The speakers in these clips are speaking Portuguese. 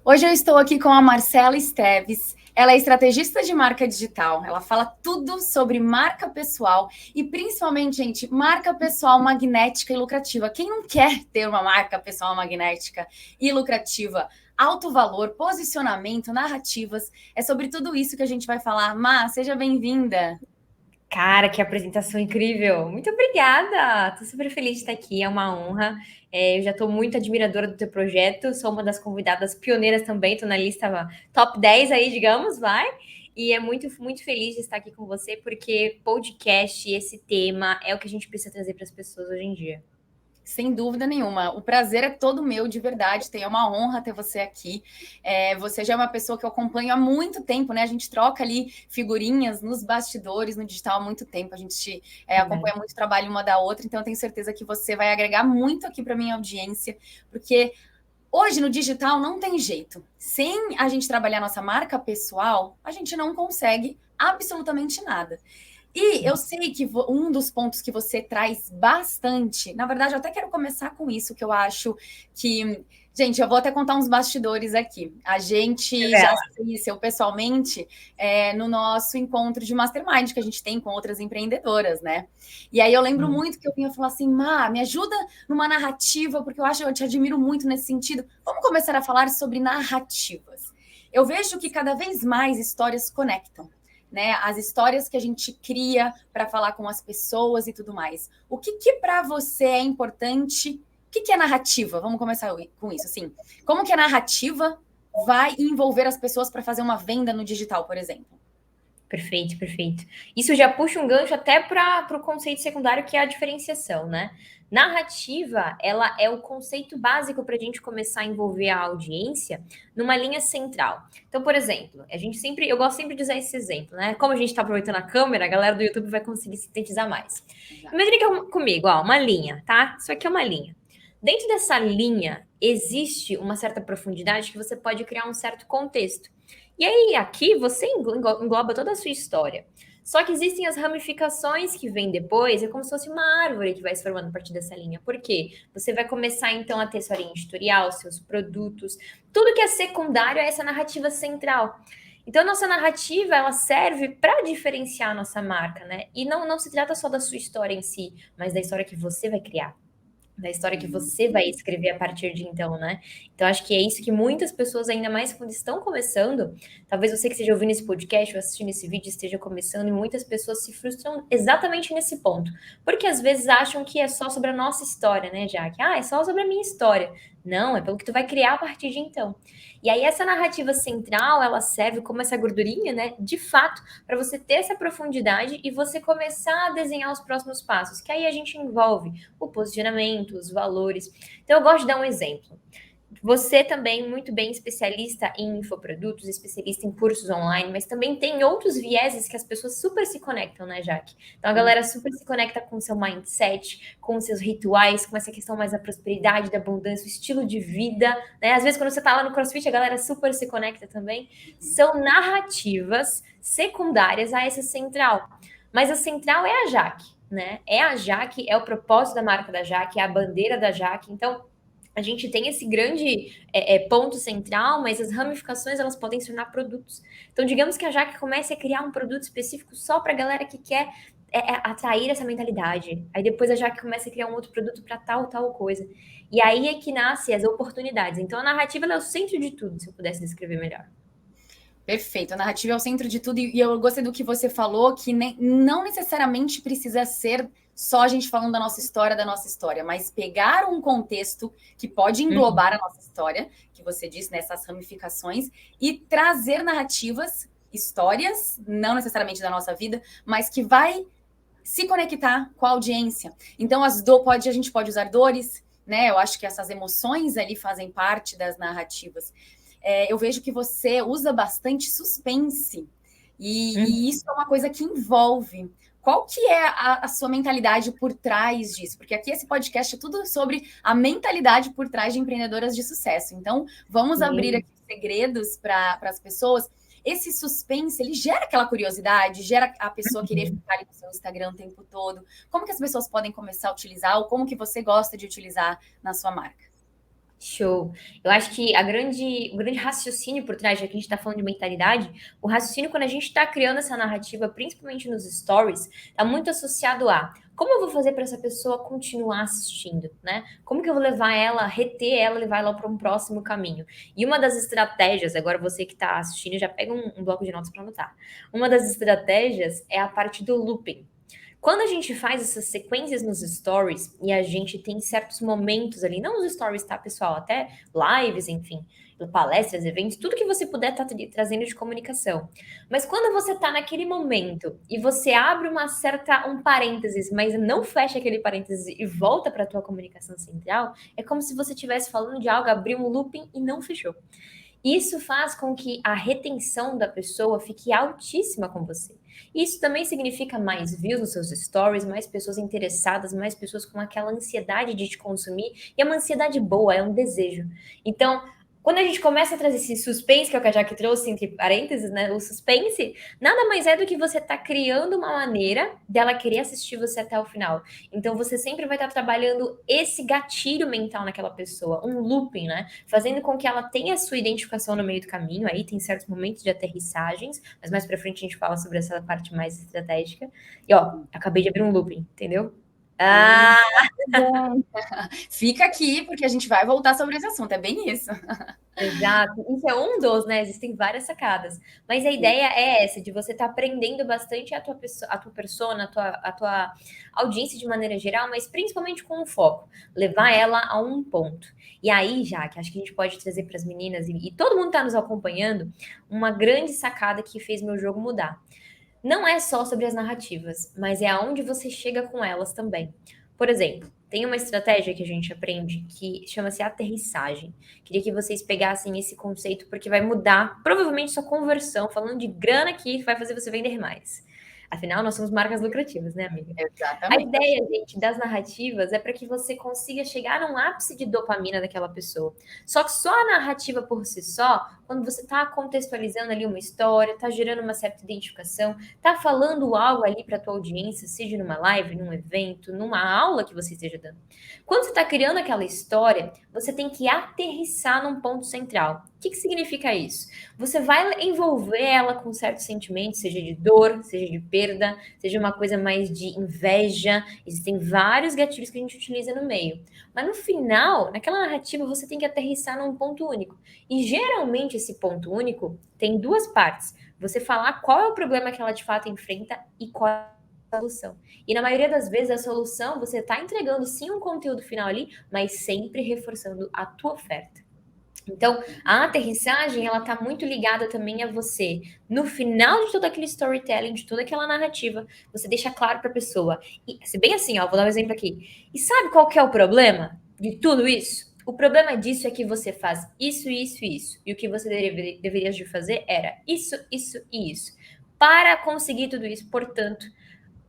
Hoje eu estou aqui com a Marcela Esteves. Ela é estrategista de marca digital. Ela fala tudo sobre marca pessoal e principalmente, gente, marca pessoal magnética e lucrativa. Quem não quer ter uma marca pessoal magnética e lucrativa? Alto valor, posicionamento, narrativas. É sobre tudo isso que a gente vai falar. Má, seja bem-vinda. Cara, que apresentação incrível! Muito obrigada! Tô super feliz de estar aqui, é uma honra. Eu já estou muito admiradora do teu projeto, sou uma das convidadas pioneiras também, estou na lista top 10 aí, digamos, vai. E é muito feliz de estar aqui com você, porque podcast, esse tema, é o que a gente precisa trazer para as pessoas hoje em dia. Sem dúvida nenhuma. O prazer é todo meu, de verdade. É uma honra ter você aqui. Você já é uma pessoa que eu acompanho há muito tempo, né? A gente troca ali figurinhas nos bastidores, no digital há muito tempo. A gente acompanha muito trabalho uma da outra, então eu tenho certeza que você vai agregar muito aqui para minha audiência, porque hoje no digital não tem jeito. Sem a gente trabalhar nossa marca pessoal, a gente não consegue absolutamente nada. E eu sei que um dos pontos que você traz bastante, na verdade, eu até quero começar com isso, que eu acho que. Gente, eu vou até contar uns bastidores aqui. A gente já se conheceu pessoalmente no nosso encontro de mastermind que a gente tem com outras empreendedoras, né? E aí eu lembro muito que eu vinha falar assim, Má, me ajuda numa narrativa, porque eu te admiro muito nesse sentido. Vamos começar a falar sobre narrativas. Eu vejo que cada vez mais histórias conectam, né? As histórias que a gente cria para falar com as pessoas e tudo mais. O que para você é importante? O que é narrativa? Vamos começar com isso, assim. Como que a narrativa vai envolver as pessoas para fazer uma venda no digital, por exemplo? Perfeito, perfeito. Isso já puxa um gancho até para o conceito secundário, que é a diferenciação, né? Narrativa, ela é o conceito básico para a gente começar a envolver a audiência numa linha central. Então, por exemplo, eu gosto sempre de usar esse exemplo, né? Como a gente está aproveitando a câmera, a galera do YouTube vai conseguir sintetizar mais. Imagina comigo, ó, uma linha, tá? Isso aqui é uma linha. Dentro dessa linha, existe uma certa profundidade que você pode criar um certo contexto. E aí, aqui, você engloba toda a sua história. Só que existem as ramificações que vêm depois, é como se fosse uma árvore que vai se formando a partir dessa linha. Por quê? Você vai começar, então, a ter sua linha editorial, seus produtos, tudo que é secundário a essa narrativa central. Então, nossa narrativa, ela serve para diferenciar a nossa marca, né? E não se trata só da sua história em si, mas da história que você vai criar, da história que você vai escrever a partir de então, né? Então, acho que é isso que muitas pessoas, ainda mais quando estão começando, talvez você que esteja ouvindo esse podcast ou assistindo esse vídeo esteja começando, e muitas pessoas se frustram exatamente nesse ponto. Porque às vezes acham que é só sobre a nossa história, né, Jaque? Ah, é só sobre a minha história. Não, é pelo que tu vai criar a partir de então. E aí, essa narrativa central, ela serve como essa gordurinha, né, de fato, para você ter essa profundidade e você começar a desenhar os próximos passos, que aí a gente envolve o posicionamento, os valores. Então, eu gosto de dar um exemplo. Você também, muito bem, especialista em infoprodutos, especialista em cursos online, mas também tem outros vieses que as pessoas super se conectam, né, Jaque? Então, a galera super se conecta com o seu mindset, com os seus rituais, com essa questão mais da prosperidade, da abundância, o estilo de vida, né? Às vezes, quando você tá lá no CrossFit, a galera super se conecta também. São narrativas secundárias a essa central. Mas a central é a Jaque, né? É a Jaque, é o propósito da marca da Jaque, é a bandeira da Jaque. Então, a gente tem esse grande ponto central, mas as ramificações elas podem se tornar produtos. Então, digamos que a Jaque comece a criar um produto específico só para a galera que quer atrair essa mentalidade. Aí depois a Jaque começa a criar um outro produto para tal coisa. E aí é que nascem as oportunidades. Então, a narrativa é o centro de tudo, se eu pudesse descrever melhor. Perfeito, a narrativa é o centro de tudo, e eu gostei do que você falou, que não necessariamente precisa ser só a gente falando da nossa história, mas pegar um contexto que pode englobar a nossa história, que você disse, nessas ramificações, e trazer narrativas, histórias, não necessariamente da nossa vida, mas que vai se conectar com a audiência. Então, a gente pode usar dores, né? Eu acho que essas emoções ali fazem parte das narrativas. Eu vejo que você usa bastante suspense. E isso é uma coisa que envolve. Qual que é a sua mentalidade por trás disso? Porque aqui esse podcast é tudo sobre a mentalidade por trás de empreendedoras de sucesso. Então, vamos abrir aqui segredos para as pessoas. Esse suspense, ele gera aquela curiosidade, gera a pessoa querer ficar ali no seu Instagram o tempo todo. Como que as pessoas podem começar a utilizar ou como que você gosta de utilizar na sua marca? Show. Eu acho que o grande raciocínio por trás, já que a gente está falando de mentalidade, o raciocínio quando a gente está criando essa narrativa, principalmente nos stories, está muito associado a como eu vou fazer para essa pessoa continuar assistindo, né? Como que eu vou levar ela, reter ela, levar ela para um próximo caminho? E uma das estratégias, agora você que está assistindo, já pega um bloco de notas para anotar. Uma das estratégias é a parte do looping. Quando a gente faz essas sequências nos stories e a gente tem certos momentos ali, não nos stories, tá, pessoal? Até lives, enfim, palestras, eventos, tudo que você puder estar trazendo de comunicação. Mas quando você tá naquele momento e você abre um parênteses, mas não fecha aquele parênteses e volta para a tua comunicação central, é como se você estivesse falando de algo, abriu um looping e não fechou. Isso faz com que a retenção da pessoa fique altíssima com você. Isso também significa mais views nos seus stories, mais pessoas interessadas, mais pessoas com aquela ansiedade de te consumir. E é uma ansiedade boa, é um desejo. Então, quando a gente começa a trazer esse suspense, que é o que a Jaque trouxe, entre parênteses, né? O suspense, nada mais é do que você tá criando uma maneira dela querer assistir você até o final. Então, você sempre vai estar trabalhando esse gatilho mental naquela pessoa, um looping, né? Fazendo com que ela tenha a sua identificação no meio do caminho. Aí tem certos momentos de aterrissagens, mas mais pra frente a gente fala sobre essa parte mais estratégica. E ó, acabei de abrir um looping, entendeu? Ah! Fica aqui, porque a gente vai voltar sobre esse assunto, é bem isso. Exato. Isso é um dos, né? Existem várias sacadas. Mas a ideia é essa, de você estar aprendendo bastante a tua persona, a tua audiência de maneira geral, mas principalmente com um foco. Levar ela a um ponto. E aí, já que acho que a gente pode trazer para as meninas, e todo mundo está nos acompanhando, uma grande sacada que fez meu jogo mudar. Não é só sobre as narrativas, mas é aonde você chega com elas também. Por exemplo, tem uma estratégia que a gente aprende que chama-se aterrissagem. Queria que vocês pegassem esse conceito porque vai mudar provavelmente sua conversão, falando de grana que vai fazer você vender mais. Afinal, nós somos marcas lucrativas, né, amiga? A Exatamente. ideia, gente, das narrativas é para que você consiga chegar num ápice de dopamina daquela pessoa. Só que só a narrativa por si só, quando você está contextualizando ali uma história, está gerando uma certa identificação, está falando algo ali para a tua audiência, seja numa live, num evento, numa aula que você esteja dando. Quando você está criando aquela história, você tem que aterrissar num ponto central. O que significa isso? Você vai envolver ela com certos sentimentos, seja de dor, seja de perda, seja uma coisa mais de inveja. Existem vários gatilhos que a gente utiliza no meio. Mas no final, naquela narrativa, você tem que aterrissar num ponto único. E geralmente esse ponto único tem duas partes. Você falar qual é o problema que ela de fato enfrenta e qual é a solução. E na maioria das vezes a solução você está entregando sim um conteúdo final ali, mas sempre reforçando a tua oferta. Então, a aterrissagem, ela tá muito ligada também a você. No final de todo aquele storytelling, de toda aquela narrativa, você deixa claro para a pessoa. E, se bem assim, ó, vou dar um exemplo aqui. E sabe qual que é o problema de tudo isso? O problema disso é que você faz isso, isso e isso. E o que você deveria de fazer era isso, isso e isso. Para conseguir tudo isso, portanto,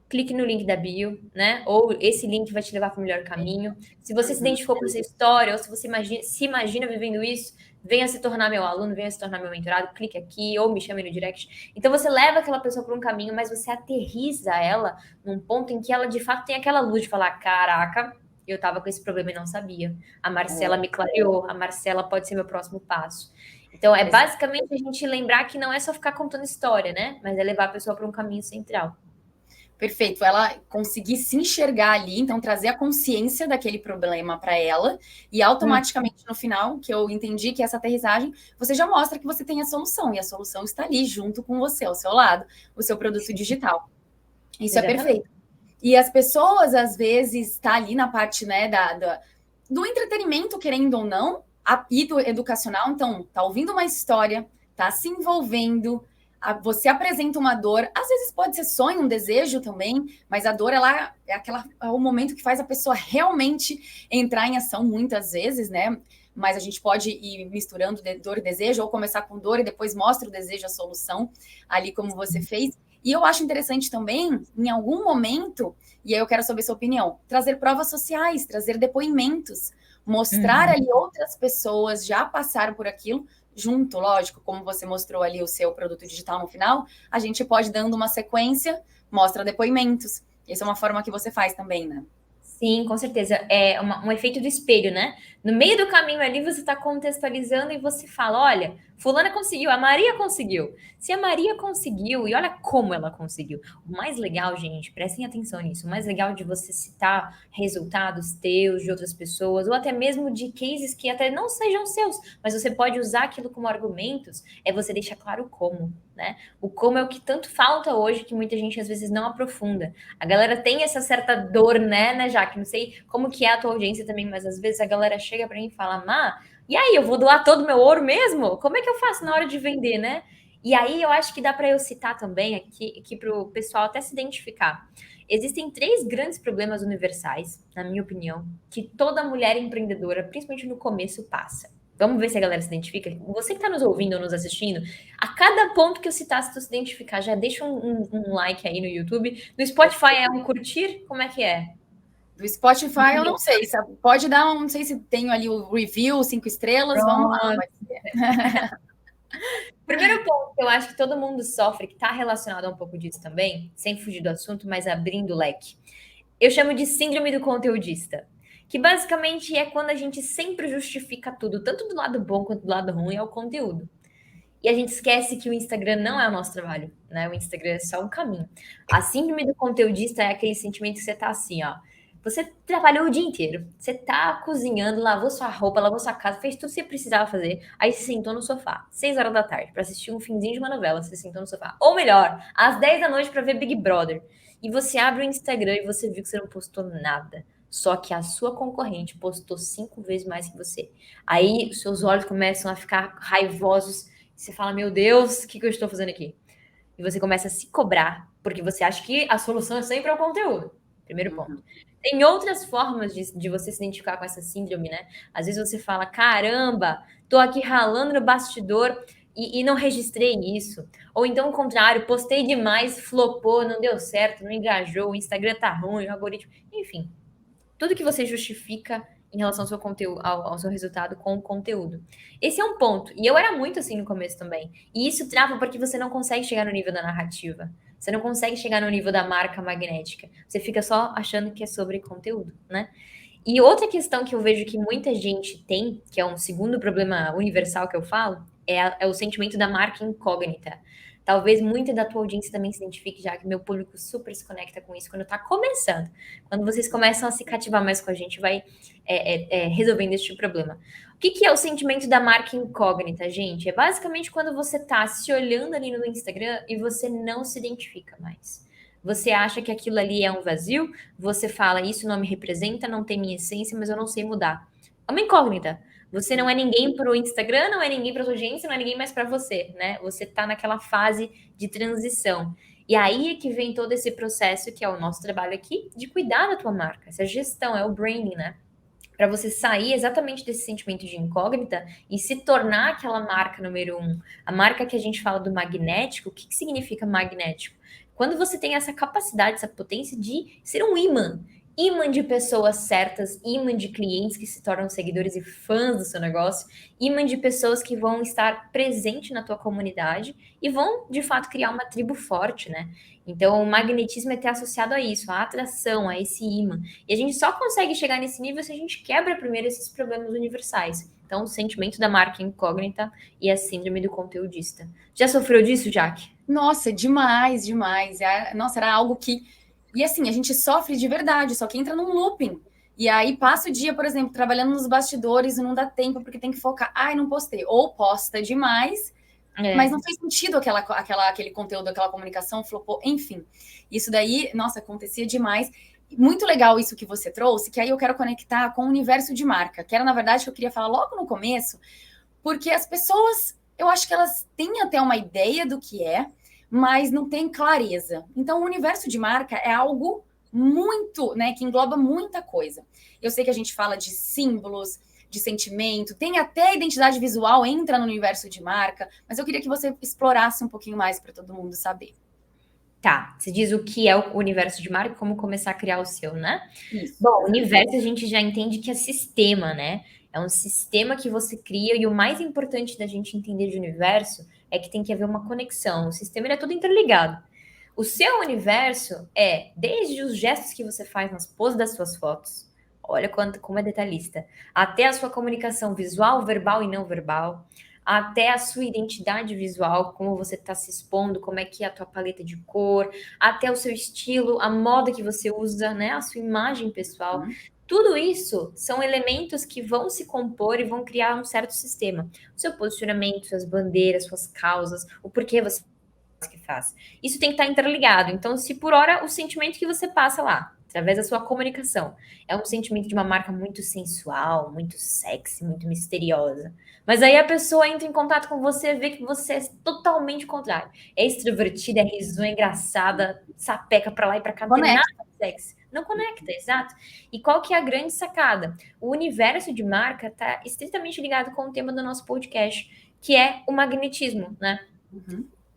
clique no link da bio, né? Ou esse link vai te levar para o melhor caminho. Se você se identificou com essa história, ou se você se imagina vivendo isso, venha se tornar meu aluno, venha se tornar meu mentorado, clique aqui, ou me chame no direct. Então você leva aquela pessoa para um caminho, mas você aterriza ela num ponto em que ela de fato tem aquela luz de falar: caraca, eu tava com esse problema e não sabia. A Marcela me clareou, a Marcela pode ser meu próximo passo. Então, é basicamente a gente lembrar que não é só ficar contando história, né? Mas é levar a pessoa para um caminho central. Perfeito, ela conseguir se enxergar ali, então trazer a consciência daquele problema para ela, e automaticamente no final, que eu entendi que essa aterrissagem, você já mostra que você tem a solução, e a solução está ali junto com você, ao seu lado, o seu produto digital. Isso é perfeito. E as pessoas, às vezes, tá ali na parte, né, do entretenimento, querendo ou não, e do educacional, então, tá ouvindo uma história, tá se envolvendo, você apresenta uma dor, às vezes pode ser sonho, um desejo também, mas a dor, ela é o momento que faz a pessoa realmente entrar em ação, muitas vezes, né? Mas a gente pode ir misturando dor e desejo, ou começar com dor e depois mostra o desejo, a solução, ali como você fez. E eu acho interessante também, em algum momento, e aí eu quero saber sua opinião, trazer provas sociais, trazer depoimentos, mostrar ali outras pessoas já passaram por aquilo, junto, lógico, como você mostrou ali o seu produto digital no final, a gente pode, dando uma sequência, mostra depoimentos. Essa é uma forma que você faz também, né? Sim, com certeza. É um efeito do espelho, né? No meio do caminho ali, você está contextualizando e você fala, olha, fulana conseguiu, a Maria conseguiu. Se a Maria conseguiu, e olha como ela conseguiu. O mais legal, gente, prestem atenção nisso, o mais legal de você citar resultados teus, de outras pessoas, ou até mesmo de cases que até não sejam seus, mas você pode usar aquilo como argumentos, é você deixar claro como, né? O como é o que tanto falta hoje, que muita gente às vezes não aprofunda. A galera tem essa certa dor, né, Jaque? Não sei como que é a tua audiência também, mas às vezes a galera chega para mim e fala, Má, e aí, eu vou doar todo o meu ouro mesmo? Como é que eu faço na hora de vender, né? E aí eu acho que dá para eu citar também aqui para o pessoal até se identificar. Existem 3 grandes problemas universais, na minha opinião, que toda mulher empreendedora, principalmente no começo, passa. Vamos ver se a galera se identifica. Você que está nos ouvindo ou nos assistindo, a cada ponto que eu citar, se tu se identificar, já deixa um like aí no YouTube. No Spotify é um curtir? Como é que é? Do Spotify, eu não sei. Pode dar não sei se tenho ali o review, 5 estrelas, vamos lá. Primeiro ponto que eu acho que todo mundo sofre, que está relacionado a um pouco disso também, sem fugir do assunto, mas abrindo o leque. Eu chamo de síndrome do conteudista, que basicamente é quando a gente sempre justifica tudo, tanto do lado bom quanto do lado ruim, é o conteúdo. E a gente esquece que o Instagram não é o nosso trabalho, né? O Instagram é só um caminho. A síndrome do conteudista é aquele sentimento que você tá assim, ó. Você trabalhou o dia inteiro, você tá cozinhando, lavou sua roupa, lavou sua casa, fez tudo que você precisava fazer, aí se sentou no sofá, 6 horas da tarde, para assistir um finzinho de uma novela, você sentou no sofá. Ou melhor, às 10 da noite para ver Big Brother. E você abre o Instagram e você viu que você não postou nada. Só que a sua concorrente postou 5 vezes mais que você. Aí os seus olhos começam a ficar raivosos. Você fala, meu Deus, o que eu estou fazendo aqui? E você começa a se cobrar, porque você acha que a solução é sempre o conteúdo. Primeiro ponto. Tem outras formas de você se identificar com essa síndrome, né? Às vezes você fala, caramba, tô aqui ralando no bastidor e não registrei isso. Ou então o contrário, postei demais, flopou, não deu certo, não engajou, o Instagram tá ruim, o algoritmo... Enfim, tudo que você justifica em relação ao seu conteúdo, ao seu resultado com o conteúdo. Esse é um ponto. E eu era muito assim no começo também. E isso trava porque você não consegue chegar no nível da narrativa. Você não consegue chegar no nível da marca magnética. Você fica só achando que é sobre conteúdo, né? E outra questão que eu vejo que muita gente tem, que é um segundo problema universal que eu falo, é o sentimento da marca incógnita. Talvez muita da tua audiência também se identifique, já que meu público super se conecta com isso quando tá começando. Quando vocês começam a se cativar mais com a gente, vai resolvendo este problema. O que é o sentimento da marca incógnita, gente? É basicamente quando você tá se olhando ali no Instagram e você não se identifica mais. Você acha que aquilo ali é um vazio, você fala, isso não me representa, não tem minha essência, mas eu não sei mudar. É uma incógnita. Você não é ninguém para o Instagram, não é ninguém para sua agência, não é ninguém mais para você, né? Você está naquela fase de transição. E aí é que vem todo esse processo, que é o nosso trabalho aqui, de cuidar da tua marca. Essa gestão, é o branding, né? Para você sair exatamente desse sentimento de incógnita e se tornar aquela marca número 1. A marca que a gente fala do magnético, o que significa magnético? Quando você tem essa capacidade, essa potência de ser um imã de pessoas certas, imã de clientes que se tornam seguidores e fãs do seu negócio, imã de pessoas que vão estar presente na tua comunidade e vão, de fato, criar uma tribo forte, né? Então, o magnetismo é ter associado a isso, a atração, a esse imã. E a gente só consegue chegar nesse nível se a gente quebra primeiro esses problemas universais. Então, o sentimento da marca incógnita e a síndrome do conteudista. Já sofreu disso, Jaque? Nossa, demais, demais. Nossa, era algo que... E assim, a gente sofre de verdade, só que entra num looping. E aí passa o dia, por exemplo, trabalhando nos bastidores e não dá tempo porque tem que focar. Ai, não postei. Ou posta demais, mas não fez sentido aquele conteúdo, aquela comunicação, flopou, enfim. Isso daí, nossa, acontecia demais. Muito legal isso que você trouxe, que aí eu quero conectar com o universo de marca, que era, na verdade, que eu queria falar logo no começo, porque as pessoas, eu acho que elas têm até uma ideia do que é, mas não tem clareza. Então, o universo de marca é algo muito, né, que engloba muita coisa. Eu sei que a gente fala de símbolos, de sentimento, tem até a identidade visual, entra no universo de marca, mas eu queria que você explorasse um pouquinho mais para todo mundo saber. Tá, você diz o que é o universo de marca e como começar a criar o seu, né? Isso. Bom, o universo a gente já entende que é sistema, né? É um sistema que você cria e o mais importante da gente entender de universo é que tem que haver uma conexão. O sistema ele é todo interligado. O seu universo é desde os gestos que você faz nas poses das suas fotos. Olha como é detalhista. Até a sua comunicação visual, verbal e não verbal, até a sua identidade visual, como você está se expondo, como é que é a tua paleta de cor, até o seu estilo, a moda que você usa, né? A sua imagem pessoal. Tudo isso são elementos que vão se compor e vão criar um certo sistema. O seu posicionamento, suas bandeiras, suas causas, o porquê você que faz. Isso tem que estar interligado. Então, se por hora o sentimento que você passa lá, através da sua comunicação, é um sentimento de uma marca muito sensual, muito sexy, muito misteriosa. Mas aí a pessoa entra em contato com você, vê que você é totalmente o contrário. É extrovertida, é risonha, é engraçada, sapeca pra lá e pra cá, não tem nada de sexy. Não conecta, exato. E qual que é a grande sacada? O universo de marca está estritamente ligado com o tema do nosso podcast, que é o magnetismo, né?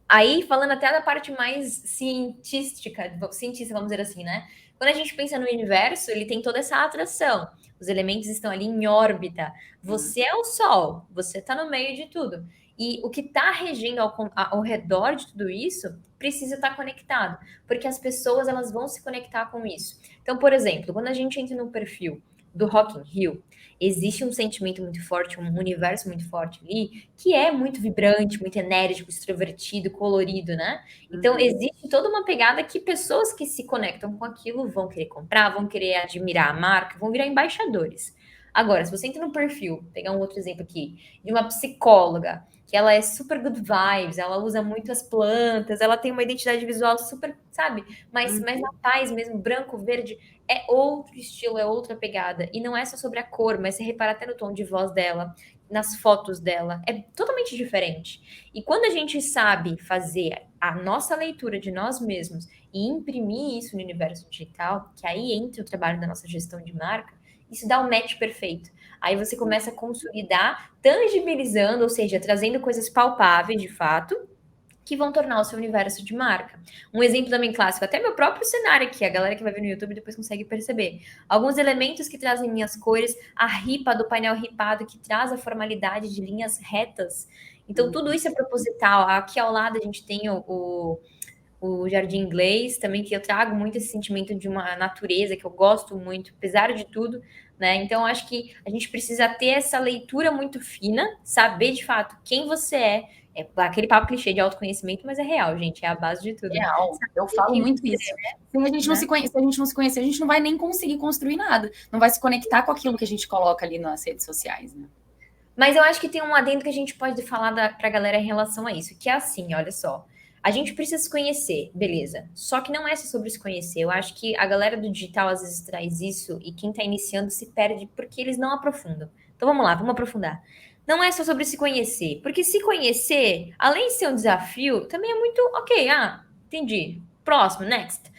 Aí, falando até da parte mais científica, vamos dizer assim, né? Quando a gente pensa no universo, ele tem toda essa atração. Os elementos estão ali em órbita. Você é o Sol, você está no meio de tudo. E o que está regendo ao redor de tudo isso precisa estar conectado, porque as pessoas elas vão se conectar com isso. Então, por exemplo, quando a gente entra no perfil do Rock in Rio, existe um sentimento muito forte, um universo muito forte ali, que é muito vibrante, muito enérgico, extrovertido, colorido, né? Então, existe toda uma pegada que pessoas que se conectam com aquilo vão querer comprar, vão querer admirar a marca, vão virar embaixadores. Agora, se você entra no perfil, pegar um outro exemplo aqui, de uma psicóloga, que ela é super good vibes, ela usa muito as plantas, ela tem uma identidade visual super, sabe, mais na paz mesmo, branco, verde, é outro estilo, é outra pegada. E não é só sobre a cor, mas você repara até no tom de voz dela, nas fotos dela, é totalmente diferente. E quando a gente sabe fazer a nossa leitura de nós mesmos e imprimir isso no universo digital, que aí entra o trabalho da nossa gestão de marca, isso dá um match perfeito. Aí você começa a consolidar, tangibilizando, ou seja, trazendo coisas palpáveis de fato, que vão tornar o seu universo de marca. Um exemplo também clássico, até meu próprio cenário aqui, a galera que vai ver no YouTube depois consegue perceber. Alguns elementos que trazem minhas cores, a ripa do painel ripado que traz a formalidade de linhas retas. Então, tudo isso é proposital. Aqui ao lado a gente tem o jardim inglês, também que eu trago muito esse sentimento de uma natureza que eu gosto muito, apesar de tudo, né? Então, acho que a gente precisa ter essa leitura muito fina, saber de fato quem você é. É aquele papo clichê de autoconhecimento, mas é real, gente, é a base de tudo. Real, eu falo muito isso. Se a gente não se conhecer, a gente não vai nem conseguir construir nada, não vai se conectar com aquilo que a gente coloca ali nas redes sociais, né? Mas eu acho que tem um adendo que a gente pode falar para a galera em relação a isso, que é assim, olha só. A gente precisa se conhecer, beleza. Só que não é só sobre se conhecer. Eu acho que a galera do digital às vezes traz isso e quem está iniciando se perde porque eles não aprofundam. Então vamos lá, vamos aprofundar. Não é só sobre se conhecer, porque se conhecer, além de ser um desafio, também é muito ok. Entendi. Próximo, next.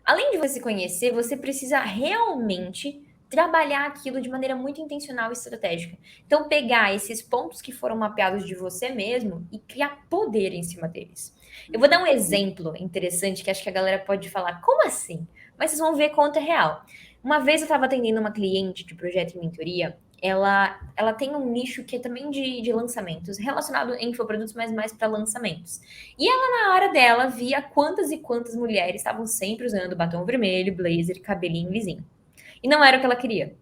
Além de você se conhecer, você precisa realmente trabalhar aquilo de maneira muito intencional e estratégica. Então, pegar esses pontos que foram mapeados de você mesmo e criar poder em cima deles. Eu vou dar um exemplo interessante que acho que a galera pode falar, como assim? Mas vocês vão ver quanto é real. Uma vez eu estava atendendo uma cliente de projeto e mentoria, ela tem um nicho que é também de lançamentos, relacionado a infoprodutos, mas mais para lançamentos. E ela, na área dela, via quantas e quantas mulheres estavam sempre usando batom vermelho, blazer, cabelinho lisinho. E não era o que ela queria.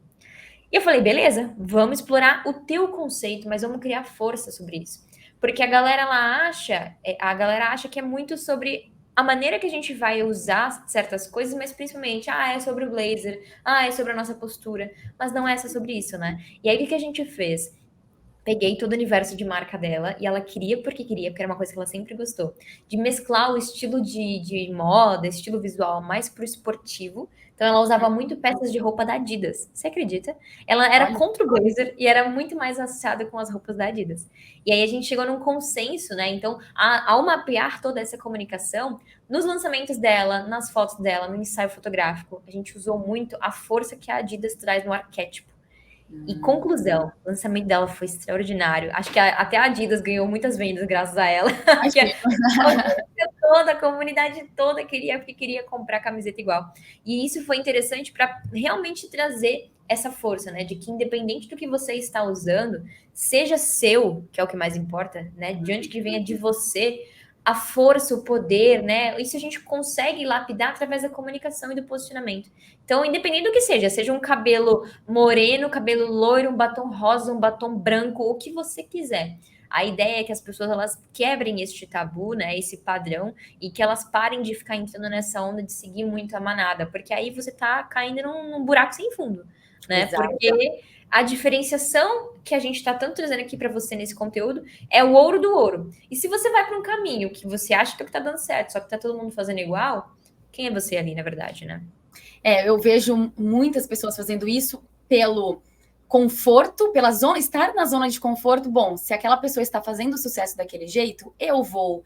E eu falei, beleza, vamos explorar o teu conceito, mas vamos criar força sobre isso. Porque a galera acha que é muito sobre a maneira que a gente vai usar certas coisas, mas principalmente, é sobre o blazer, é sobre a nossa postura, mas não é só sobre isso, né? E aí o que a gente fez? Peguei todo o universo de marca dela e ela queria, porque era uma coisa que ela sempre gostou, de mesclar o estilo de moda, estilo visual mais pro esportivo. Então ela usava muito peças de roupa da Adidas. Você acredita? Ela era contra o blazer e era muito mais associada com as roupas da Adidas. E aí a gente chegou num consenso, né? Então, ao mapear toda essa comunicação, nos lançamentos dela, nas fotos dela, no ensaio fotográfico, a gente usou muito a força que a Adidas traz no arquétipo. E conclusão, o lançamento dela foi extraordinário. Acho que até a Adidas ganhou muitas vendas graças a ela. A comunidade toda queria comprar camiseta igual. E isso foi interessante para realmente trazer essa força, né? De que independente do que você está usando, seja seu, que é o que mais importa, né? De onde que venha de você, a força, o poder, né? Isso a gente consegue lapidar através da comunicação e do posicionamento. Então, independente do que seja um cabelo moreno, cabelo loiro, um batom rosa, um batom branco, o que você quiser. A ideia é que as pessoas elas quebrem este tabu, né? Esse padrão, e que elas parem de ficar entrando nessa onda de seguir muito a manada, porque aí você tá caindo num buraco sem fundo, né? Exato. Porque a diferenciação que a gente está tanto trazendo aqui para você nesse conteúdo é o ouro do ouro. E se você vai para um caminho que você acha que é o que está dando certo, só que está todo mundo fazendo igual, quem é você ali, na verdade, né? Eu vejo muitas pessoas fazendo isso pelo conforto, pela zona, estar na zona de conforto. Bom, se aquela pessoa está fazendo sucesso daquele jeito, eu vou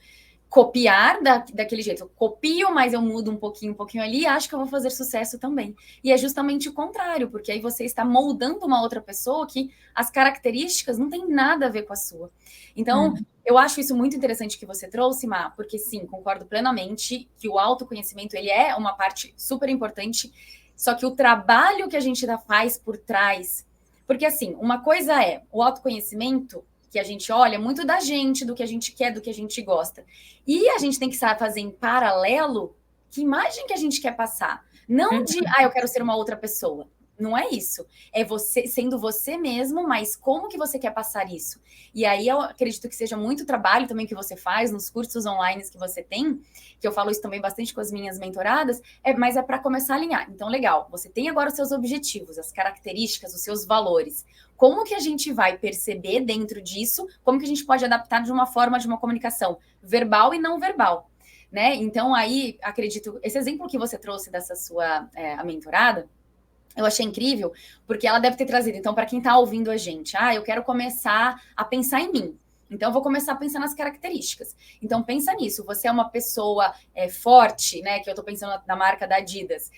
copiar daquele jeito. Eu copio, mas eu mudo um pouquinho ali, e acho que eu vou fazer sucesso também. E é justamente o contrário, porque aí você está moldando uma outra pessoa que as características não têm nada a ver com a sua. Então, eu acho isso muito interessante que você trouxe, Má, porque sim, concordo plenamente que o autoconhecimento ele é uma parte super importante, só que o trabalho que a gente faz por trás, porque assim, uma coisa é o autoconhecimento que a gente olha muito da gente, do que a gente quer, do que a gente gosta. E a gente tem que saber fazer em paralelo que imagem que a gente quer passar. Não de, eu quero ser uma outra pessoa. Não é isso. É você sendo você mesmo, mas como que você quer passar isso? E aí eu acredito que seja muito trabalho também que você faz nos cursos online que você tem, que eu falo isso também bastante com as minhas mentoradas, mas é para começar a alinhar. Então, legal, você tem agora os seus objetivos, as características, os seus valores. Como que a gente vai perceber dentro disso? Como que a gente pode adaptar de uma forma de uma comunicação verbal e não verbal? Né? Então, aí, acredito, esse exemplo que você trouxe dessa sua a mentorada, eu achei incrível, porque ela deve ter trazido. Então, para quem está ouvindo a gente, eu quero começar a pensar em mim. Então, eu vou começar a pensar nas características. Então, pensa nisso. Você é uma pessoa forte, né? Que eu estou pensando na marca da Adidas,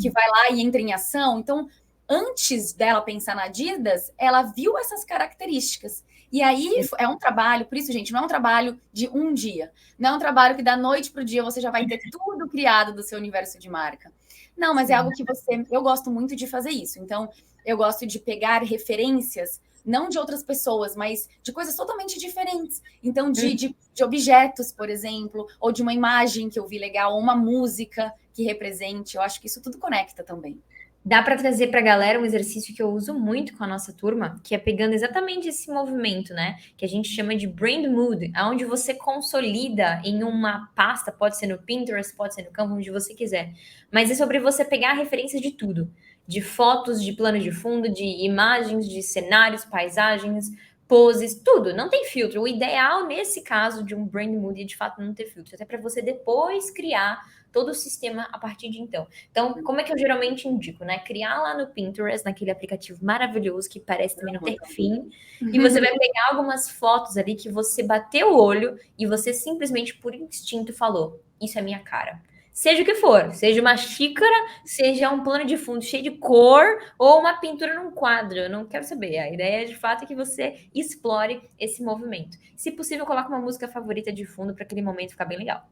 que vai lá e entra em ação. Então, antes dela pensar na Adidas, ela viu essas características. E aí é um trabalho, por isso, gente, não é um trabalho de um dia. Não é um trabalho que da noite para o dia você já vai ter tudo criado do seu universo de marca. Não, mas é algo que eu gosto muito de fazer isso. Então, eu gosto de pegar referências, não de outras pessoas, mas de coisas totalmente diferentes. Então, de objetos, por exemplo, ou de uma imagem que eu vi legal, ou uma música que represente. Eu acho que isso tudo conecta também. Dá para trazer para a galera um exercício que eu uso muito com a nossa turma, que é pegando exatamente esse movimento, né? Que a gente chama de brand mood, onde você consolida em uma pasta, pode ser no Pinterest, pode ser no Canva, onde você quiser. Mas é sobre você pegar referências de tudo, de fotos, de plano de fundo, de imagens, de cenários, paisagens, poses, tudo. Não tem filtro. O ideal nesse caso de um brand mood é de fato não ter filtro, até para você depois criar todo o sistema a partir de então. Então, como é que eu geralmente indico, né? Criar lá no Pinterest, naquele aplicativo maravilhoso que parece também não ter fim, e você vai pegar algumas fotos ali que você bateu o olho e você simplesmente por instinto falou, isso é minha cara. Seja o que for, seja uma xícara, seja um plano de fundo cheio de cor ou uma pintura num quadro, eu não quero saber. A ideia de fato é que você explore esse movimento. Se possível, coloque uma música favorita de fundo para aquele momento ficar bem legal.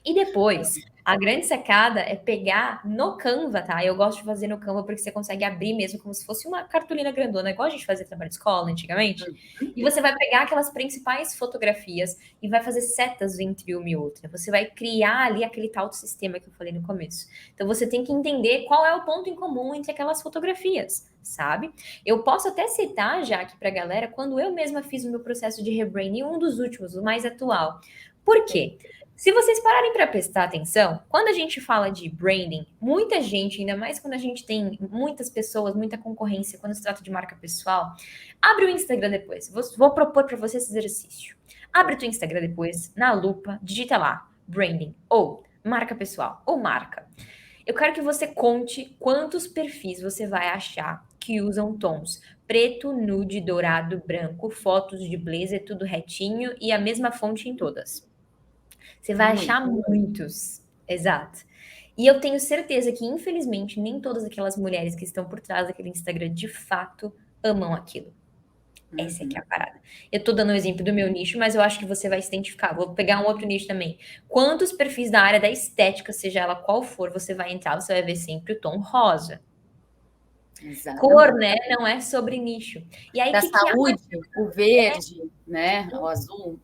E depois, a grande sacada é pegar no Canva, tá? Eu gosto de fazer no Canva porque você consegue abrir mesmo como se fosse uma cartolina grandona, igual a gente fazia trabalho de escola antigamente. E você vai pegar aquelas principais fotografias e vai fazer setas entre uma e outra. Você vai criar ali aquele tal sistema que eu falei no começo. Então você tem que entender qual é o ponto em comum entre aquelas fotografias, sabe? Eu posso até citar já aqui pra galera quando eu mesma fiz o meu processo de rebranding, um dos últimos, o mais atual. Por quê? Se vocês pararem para prestar atenção, quando a gente fala de branding, muita gente, ainda mais quando a gente tem muitas pessoas, muita concorrência, quando se trata de marca pessoal, abre o Instagram depois. Vou propor para você esse exercício. Abre o teu Instagram depois, na lupa, digita lá, branding, ou marca pessoal, ou marca. Eu quero que você conte quantos perfis você vai achar que usam tons preto, nude, dourado, branco, fotos de blazer, tudo retinho e a mesma fonte em todas. Você vai achar muitos. Exato. E eu tenho certeza que, infelizmente, nem todas aquelas mulheres que estão por trás daquele Instagram de fato amam aquilo. Essa é que é a parada. Eu tô dando um exemplo do meu nicho, mas eu acho que você vai se identificar. Vou pegar um outro nicho também. Quantos perfis da área da estética, seja ela qual for, você vai entrar, você vai ver sempre o tom rosa. Exatamente. Cor, né? Não é sobre nicho. E aí, da saúde, o verde, né? O azul.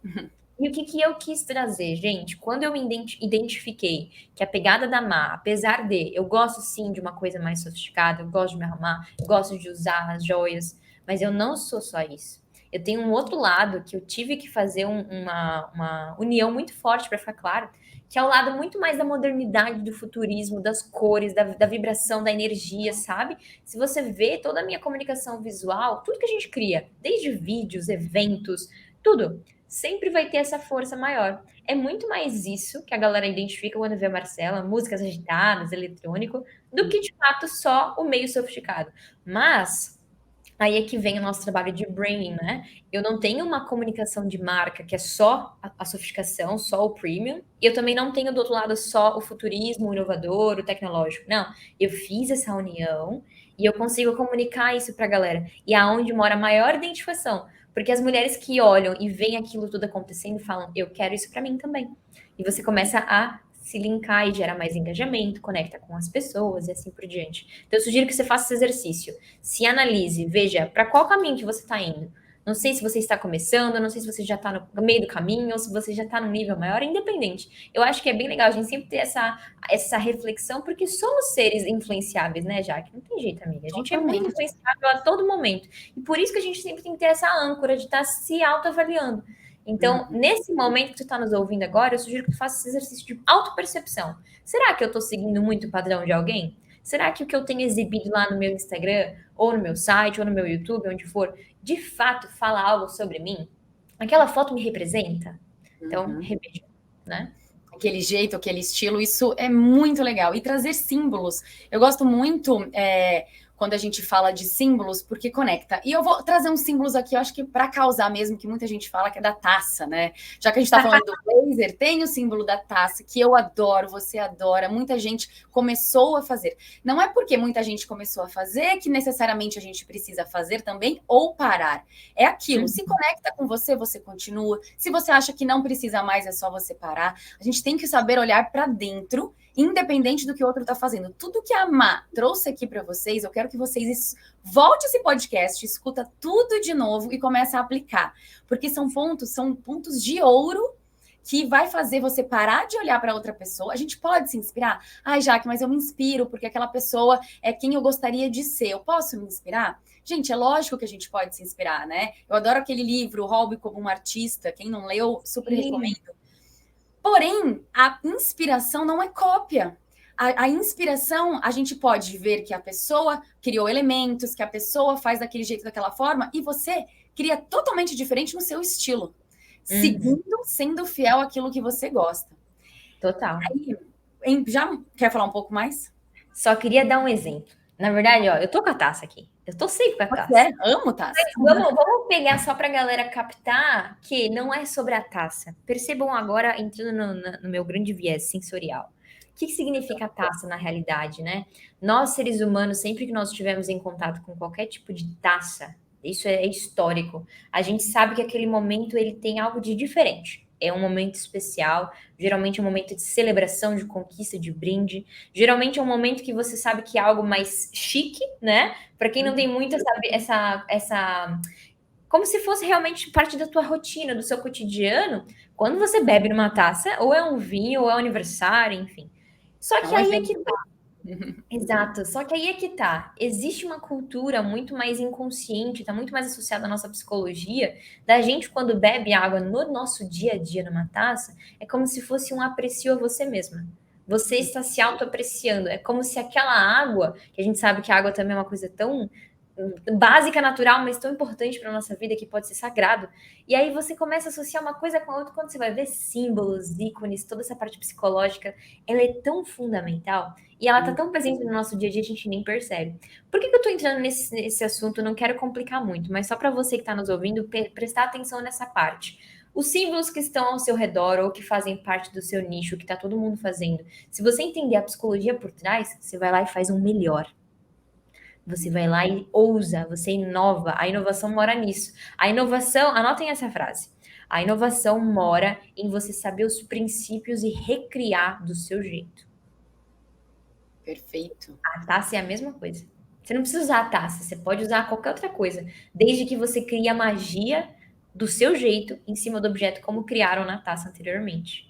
E o que, que eu quis trazer, gente? Quando eu me identifiquei que a pegada da Má, apesar de eu gosto sim de uma coisa mais sofisticada, eu gosto de me arrumar, eu gosto de usar as joias, mas eu não sou só isso. Eu tenho um outro lado que eu tive que fazer uma união muito forte para ficar claro, que é o lado muito mais da modernidade, do futurismo, das cores, da vibração, da energia, sabe? Se você vê toda a minha comunicação visual, tudo que a gente cria, desde vídeos, eventos, tudo sempre vai ter essa força maior. É muito mais isso que a galera identifica quando vê a Marcela, músicas agitadas, eletrônico, do que de fato só o meio sofisticado. Mas aí é que vem o nosso trabalho de branding, né? Eu não tenho uma comunicação de marca que é só a sofisticação, só o premium, e eu também não tenho do outro lado só o futurismo, o inovador, o tecnológico. Não, eu fiz essa união e eu consigo comunicar isso para a galera. E é aonde mora a maior identificação, porque as mulheres que olham e veem aquilo tudo acontecendo falam, eu quero isso para mim também. E você começa a se linkar e gera mais engajamento, conecta com as pessoas e assim por diante. Então, eu sugiro que você faça esse exercício. Se analise, veja para qual caminho que você está indo. Não sei se você está começando, não sei se você já está no meio do caminho, ou se você já está num nível maior, independente. Eu acho que é bem legal a gente sempre ter essa reflexão, porque somos seres influenciáveis, né, Jaque? Não tem jeito, amiga. A gente é muito Totalmente. influenciável a todo momento. E por isso que a gente sempre tem que ter essa âncora de estar se autoavaliando. Então, Uhum. nesse momento que tu está nos ouvindo agora, eu sugiro que tu faça esse exercício de autopercepção. Será que eu estou seguindo muito o padrão de alguém? Será que o que eu tenho exibido lá no meu Instagram, ou no meu site, ou no meu YouTube, onde for, de fato fala algo sobre mim? Aquela foto me representa? Então, Uhum. reveja, né? Aquele jeito, aquele estilo, isso é muito legal. E trazer símbolos. Eu gosto muito quando a gente fala de símbolos, porque conecta. E eu vou trazer uns símbolos aqui, eu acho que para causar mesmo, que muita gente fala que é da taça, né? Já que a gente está falando do blazer, tem o símbolo da taça, que eu adoro, você adora, muita gente começou a fazer. Não é porque muita gente começou a fazer que necessariamente a gente precisa fazer também ou parar. É aquilo, se conecta com você, você continua. Se você acha que não precisa mais, é só você parar. A gente tem que saber olhar para dentro, independente do que o outro está fazendo. Tudo que a Má trouxe aqui para vocês, eu quero que vocês volte esse podcast, escuta tudo de novo e comece a aplicar, porque são pontos de ouro que vai fazer você parar de olhar para outra pessoa. A gente pode se inspirar. Ai, Jaque, mas eu me inspiro porque aquela pessoa é quem eu gostaria de ser. Eu posso me inspirar? Gente, é lógico que a gente pode se inspirar, né? Eu adoro aquele livro, O Hobby como um Artista. Quem não leu, super Sim. recomendo. Porém, a inspiração não é cópia. A inspiração, a gente pode ver que a pessoa criou elementos, que a pessoa faz daquele jeito, daquela forma, e você cria totalmente diferente no seu estilo, Uhum. seguindo, sendo fiel àquilo que você gosta. Total. Já quer falar um pouco mais? Só queria dar um exemplo. Na verdade, ó, eu tô com a taça aqui. Eu tô sempre com a Você taça. é? Amo taça. Vamos pegar só para a galera captar que não é sobre a taça. Percebam agora, entrando no meu grande viés sensorial. O que significa taça na realidade, né? Nós, seres humanos, sempre que nós estivermos em contato com qualquer tipo de taça, isso é histórico, a gente sabe que aquele momento ele tem algo de diferente. É um momento especial, geralmente é um momento de celebração, de conquista, de brinde. Geralmente é um momento que você sabe que é algo mais chique, né? Para quem não tem muito essa como se fosse realmente parte da tua rotina, do seu cotidiano, quando você bebe numa taça, ou é um vinho, ou é um aniversário, enfim. Só É que um aí é evento. que tá. Exato, só que aí é que tá. Existe uma cultura muito mais inconsciente, tá muito mais associada à nossa psicologia, da gente quando bebe água no nosso dia a dia numa taça, é como se fosse um aprecio a você mesma. Você está se autoapreciando. É como se aquela água, que a gente sabe que a água também é uma coisa tão básica, natural, mas tão importante para nossa vida que pode ser sagrado. E aí você começa a associar uma coisa com a outra quando você vai ver símbolos, ícones, toda essa parte psicológica, ela é tão fundamental e ela tá tão presente no nosso dia a dia, a gente nem percebe. Por que eu tô entrando nesse assunto? Não quero complicar muito, mas só para você que está nos ouvindo, prestar atenção nessa parte. Os símbolos que estão ao seu redor ou que fazem parte do seu nicho, que está todo mundo fazendo, se você entender a psicologia por trás, você vai lá e faz um melhor. Você vai lá e ousa, você inova. A inovação mora nisso. A inovação, anotem essa frase. A inovação mora em você saber os princípios e recriar do seu jeito. Perfeito. A taça é a mesma coisa. Você não precisa usar a taça, você pode usar qualquer outra coisa, desde que você crie a magia do seu jeito em cima do objeto como criaram na taça anteriormente.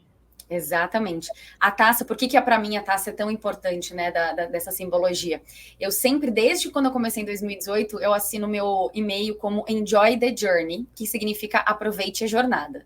Exatamente. A taça, por que para mim a taça é tão importante, né, dessa simbologia? Eu sempre, desde quando eu comecei em 2018, eu assino meu e-mail como Enjoy the Journey, que significa aproveite a jornada.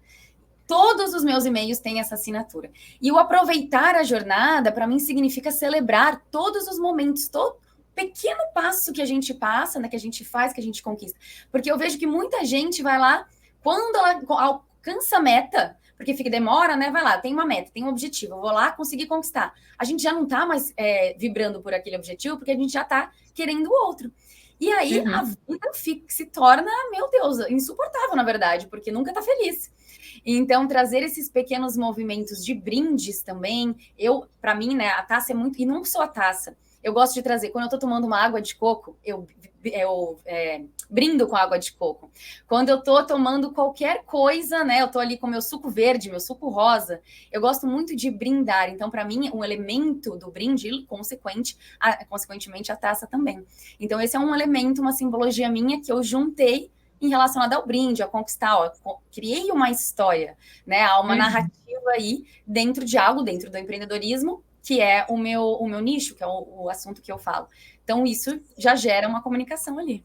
Todos os meus e-mails têm essa assinatura. E o aproveitar a jornada, para mim, significa celebrar todos os momentos, todo pequeno passo que a gente passa, né, que a gente faz, que a gente conquista. Porque eu vejo que muita gente vai lá, quando ela alcança a meta, porque fica demora, né? Vai lá, tem uma meta, tem um objetivo, eu vou lá conseguir conquistar. A gente já não tá mais vibrando por aquele objetivo, porque a gente já tá querendo o outro. E aí a vida se torna, meu Deus, insuportável, na verdade, porque nunca tá feliz. Então, trazer esses pequenos movimentos de brindes também, para mim, né, a taça é muito, e não só a taça, eu gosto de trazer, quando eu tô tomando uma água de coco, eu brindo com água de coco. Quando eu tô tomando qualquer coisa, né, eu tô ali com meu suco verde, meu suco rosa, eu gosto muito de brindar. Então, para mim, um elemento do brinde, consequentemente, a taça também. Então, esse é um elemento, uma simbologia minha que eu juntei em relacionado ao brinde, a conquistar, criei uma história, né, há uma narrativa aí dentro de algo, dentro do empreendedorismo, que é o meu nicho, que é o assunto que eu falo. Então, isso já gera uma comunicação ali.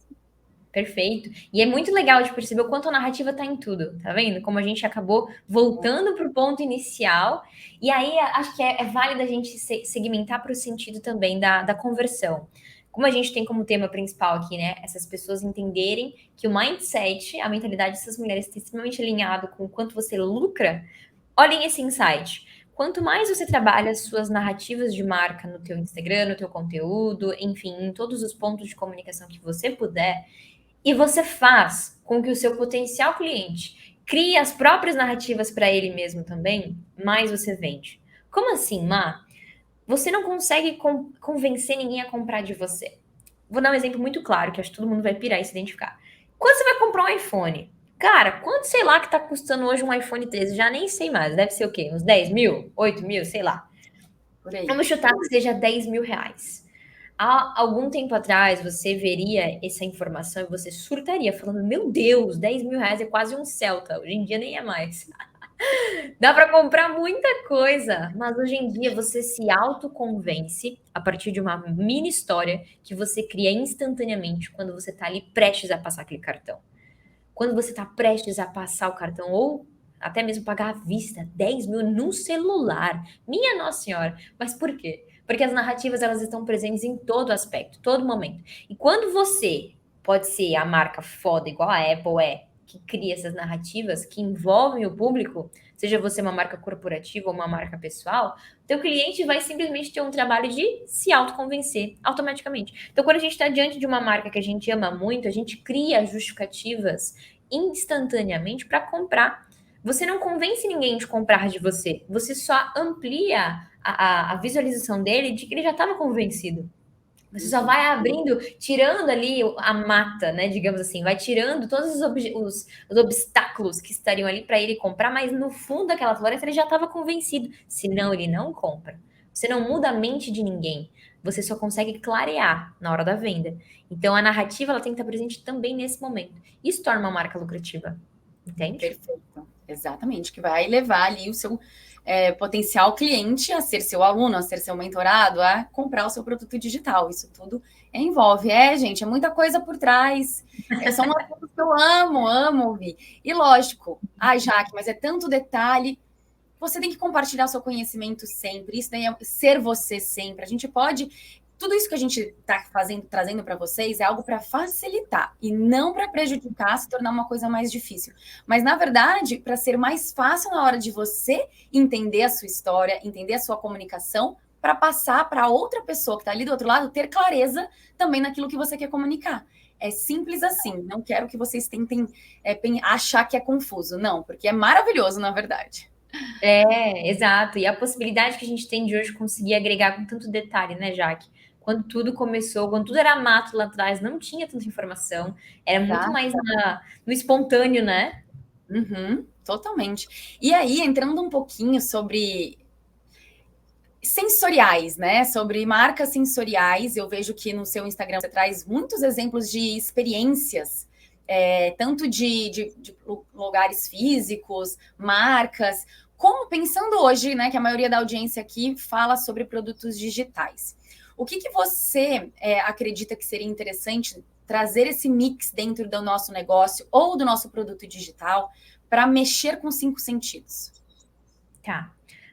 Perfeito. E é muito legal de perceber o quanto a narrativa está em tudo, tá vendo? Como a gente acabou voltando para o ponto inicial. E aí, acho que é válido a gente segmentar para o sentido também da conversão. Como a gente tem como tema principal aqui, né? Essas pessoas entenderem que o mindset, a mentalidade dessas mulheres está extremamente alinhado com o quanto você lucra. Olhem esse insight. Quanto mais você trabalha as suas narrativas de marca no teu Instagram, no teu conteúdo, enfim, em todos os pontos de comunicação que você puder, e você faz com que o seu potencial cliente crie as próprias narrativas para ele mesmo também, mais você vende. Como assim, Má? Você não consegue convencer ninguém a comprar de você. Vou dar um exemplo muito claro, que acho que todo mundo vai pirar e se identificar. Quando você vai comprar um iPhone, cara, quanto sei lá que tá custando hoje um iPhone 13? Já nem sei mais. Deve ser o quê? Uns 10 mil? 8 mil? Sei lá. Por aí. Vamos chutar que seja 10 mil reais. Há algum tempo atrás, você veria essa informação e você surtaria, falando: meu Deus, 10 mil reais é quase um Celta. Hoje em dia nem é mais. Dá para comprar muita coisa, mas hoje em dia você se autoconvence a partir de uma mini história que você cria instantaneamente quando você está ali prestes a passar aquele cartão. Quando você está prestes a passar o cartão ou até mesmo pagar à vista, 10 mil no celular. Minha Nossa Senhora. Mas por quê? Porque as narrativas elas estão presentes em todo aspecto, todo momento. E quando você pode ser a marca foda, igual a Apple que cria essas narrativas que envolvem o público, seja você uma marca corporativa ou uma marca pessoal, teu cliente vai simplesmente ter um trabalho de se autoconvencer automaticamente. Então, quando a gente está diante de uma marca que a gente ama muito, a gente cria justificativas instantaneamente para comprar. Você não convence ninguém de comprar de você, você só amplia a visualização dele de que ele já estava convencido. Você só vai abrindo, tirando ali a mata, né? Digamos assim, vai tirando todos os obstáculos que estariam ali para ele comprar, mas no fundo daquela floresta ele já estava convencido. Senão ele não compra. Você não muda a mente de ninguém. Você só consegue clarear na hora da venda. Então a narrativa ela tem que estar presente também nesse momento. Isso torna uma marca lucrativa. Entende? Perfeito. Exatamente, que vai levar ali o seu potencial cliente a ser seu aluno, a ser seu mentorado, a comprar o seu produto digital. Isso tudo envolve. Gente, é muita coisa por trás. São assuntos que eu amo ouvir. E lógico, Jaque, mas é tanto detalhe. Você tem que compartilhar seu conhecimento sempre. Isso daí é ser você sempre. A gente pode. Tudo isso que a gente está trazendo para vocês é algo para facilitar e não para prejudicar, se tornar uma coisa mais difícil. Mas, na verdade, para ser mais fácil na hora de você entender a sua história, entender a sua comunicação, para passar para outra pessoa que está ali do outro lado ter clareza também naquilo que você quer comunicar. É simples assim. Não quero que vocês tentem achar que é confuso. Não, porque é maravilhoso, na verdade. Exato. E a possibilidade que a gente tem de hoje conseguir agregar com tanto detalhe, né, Jaque? Quando tudo começou, quando tudo era mato lá atrás, não tinha tanta informação, era muito mais no espontâneo, né? Totalmente. E aí, entrando um pouquinho sobre sensoriais, né? Sobre marcas sensoriais, eu vejo que no seu Instagram você traz muitos exemplos de experiências tanto de lugares físicos, marcas, como pensando hoje, né, que a maioria da audiência aqui fala sobre produtos digitais. O que você acredita que seria interessante trazer esse mix dentro do nosso negócio ou do nosso produto digital para mexer com 5 sentidos? Tá.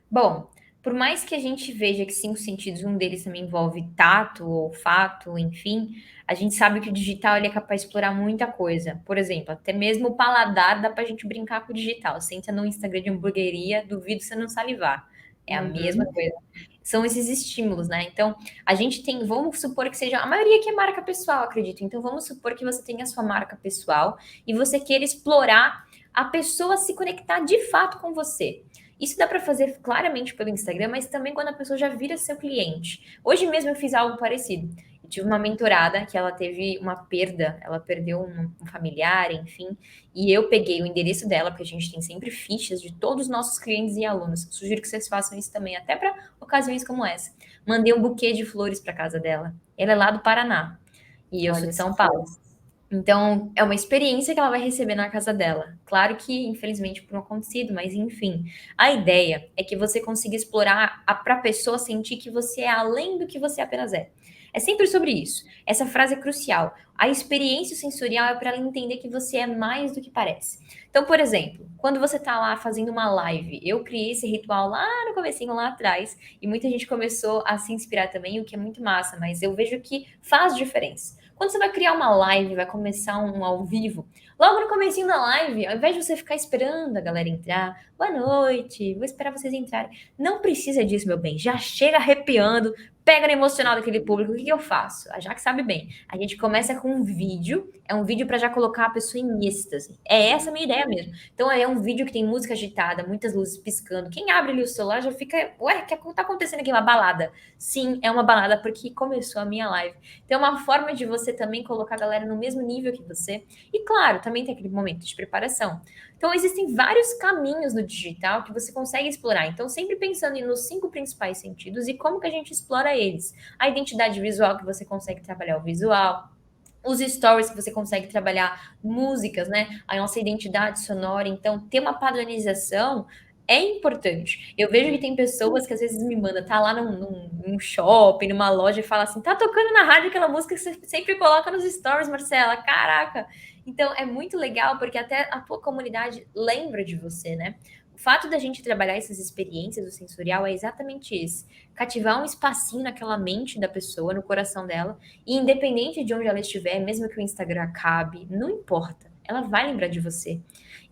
Bom, por mais que a gente veja que 5 sentidos, um deles também envolve tato, olfato, enfim, a gente sabe que o digital ele é capaz de explorar muita coisa. Por exemplo, até mesmo o paladar dá pra gente brincar com o digital. Você entra no Instagram de hamburgueria, duvido você não salivar. É a mesma coisa. São esses estímulos, né? Então, a gente tem, vamos supor que seja, a maioria que é marca pessoal, acredito. Então, vamos supor que você tenha a sua marca pessoal e você queira explorar a pessoa se conectar de fato com você. Isso dá para fazer claramente pelo Instagram, mas também quando a pessoa já vira seu cliente. Hoje mesmo eu fiz algo parecido. Eu tive uma mentorada que ela teve uma perda, ela perdeu um familiar, enfim, e eu peguei o endereço dela, porque a gente tem sempre fichas de todos os nossos clientes e alunos. Sugiro que vocês façam isso também, até para ocasiões como essa. Mandei um buquê de flores para casa dela. Ela é lá do Paraná e eu sou de São Paulo. Então, é uma experiência que ela vai receber na casa dela. Claro que, infelizmente, por um acontecido, mas enfim. A ideia é que você consiga explorar para a pessoa sentir que você é além do que você apenas é. É sempre sobre isso. Essa frase é crucial. A experiência sensorial é para ela entender que você é mais do que parece. Então, por exemplo, quando você está lá fazendo uma live, eu criei esse ritual lá no comecinho, lá atrás, e muita gente começou a se inspirar também, o que é muito massa, mas eu vejo que faz diferença. Quando você vai criar uma live, vai começar um ao vivo, logo no comecinho da live, ao invés de você ficar esperando a galera entrar, boa noite, vou esperar vocês entrarem. Não precisa disso, meu bem. Já chega arrepiando, pega no emocional daquele público. O que eu faço? A Jaque sabe bem. A gente começa com um vídeo, é um vídeo para já colocar a pessoa em êxtase. É essa a minha ideia mesmo. Então é um vídeo que tem música agitada, muitas luzes piscando. Quem abre ali o celular já fica, ué, o que tá acontecendo aqui? Uma balada. Sim, é uma balada porque começou a minha live. Então é uma forma de você também colocar a galera no mesmo nível que você. E claro, também tem aquele momento de preparação. Então, existem vários caminhos no digital que você consegue explorar. Então, sempre pensando nos 5 principais sentidos e como que a gente explora eles. A identidade visual, que você consegue trabalhar o visual. Os stories, que você consegue trabalhar músicas, né? A nossa identidade sonora. Então, ter uma padronização é importante. Eu vejo que tem pessoas que às vezes me mandam, tá lá num shopping, numa loja e fala assim, tá tocando na rádio aquela música que você sempre coloca nos stories, Marcela. Caraca! Então é muito legal porque até a tua comunidade lembra de você, né? O fato da gente trabalhar essas experiências do sensorial é exatamente isso. Cativar um espacinho naquela mente da pessoa, no coração dela, e independente de onde ela estiver, mesmo que o Instagram acabe, não importa. Ela vai lembrar de você.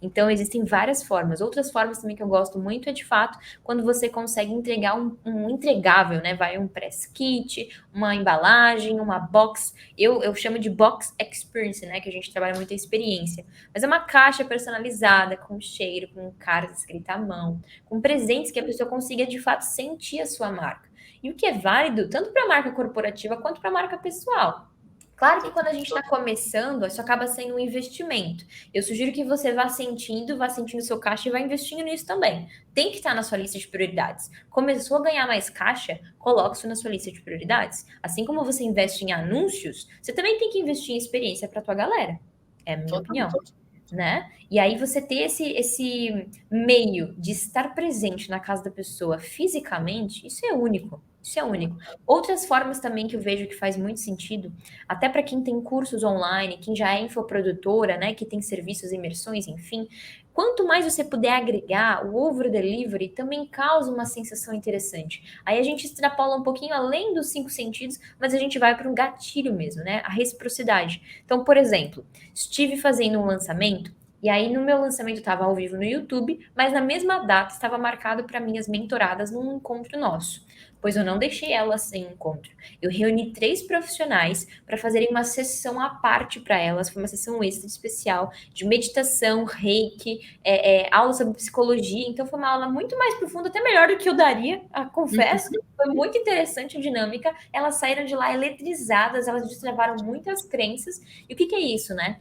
Então, existem várias formas. Outras formas também que eu gosto muito é, de fato, quando você consegue entregar um entregável, né? Vai um press kit, uma embalagem, uma box. Eu chamo de box experience, né? Que a gente trabalha muito a experiência. Mas é uma caixa personalizada, com cheiro, com carta escrita à mão, com presentes que a pessoa consiga, de fato, sentir a sua marca. E o que é válido tanto para a marca corporativa quanto para a marca pessoal. Claro que quando a gente está começando, isso acaba sendo um investimento. Eu sugiro que você vá sentindo seu caixa e vá investindo nisso também. Tem que estar na sua lista de prioridades. Começou a ganhar mais caixa, coloque isso na sua lista de prioridades. Assim como você investe em anúncios, você também tem que investir em experiência para a tua galera. É a minha opinião, né? E aí você ter esse meio de estar presente na casa da pessoa fisicamente, isso é único. Isso é único. Outras formas também que eu vejo que faz muito sentido, até para quem tem cursos online, quem já é infoprodutora, né, que tem serviços, imersões, enfim, quanto mais você puder agregar, o over delivery também causa uma sensação interessante. Aí a gente extrapola um pouquinho além dos 5 sentidos, mas a gente vai para um gatilho mesmo, né? A reciprocidade. Então, por exemplo, estive fazendo um lançamento e aí no meu lançamento estava ao vivo no YouTube, mas na mesma data estava marcado para minhas mentoradas num encontro nosso. Pois eu não deixei elas sem encontro. Eu reuni 3 profissionais para fazerem uma sessão à parte para elas. Foi uma sessão extra especial de meditação, reiki, aula sobre psicologia. Então foi uma aula muito mais profunda, até melhor do que eu daria, confesso. Foi muito interessante a dinâmica. Elas saíram de lá eletrizadas, elas destravaram muitas crenças. E o que é isso, né?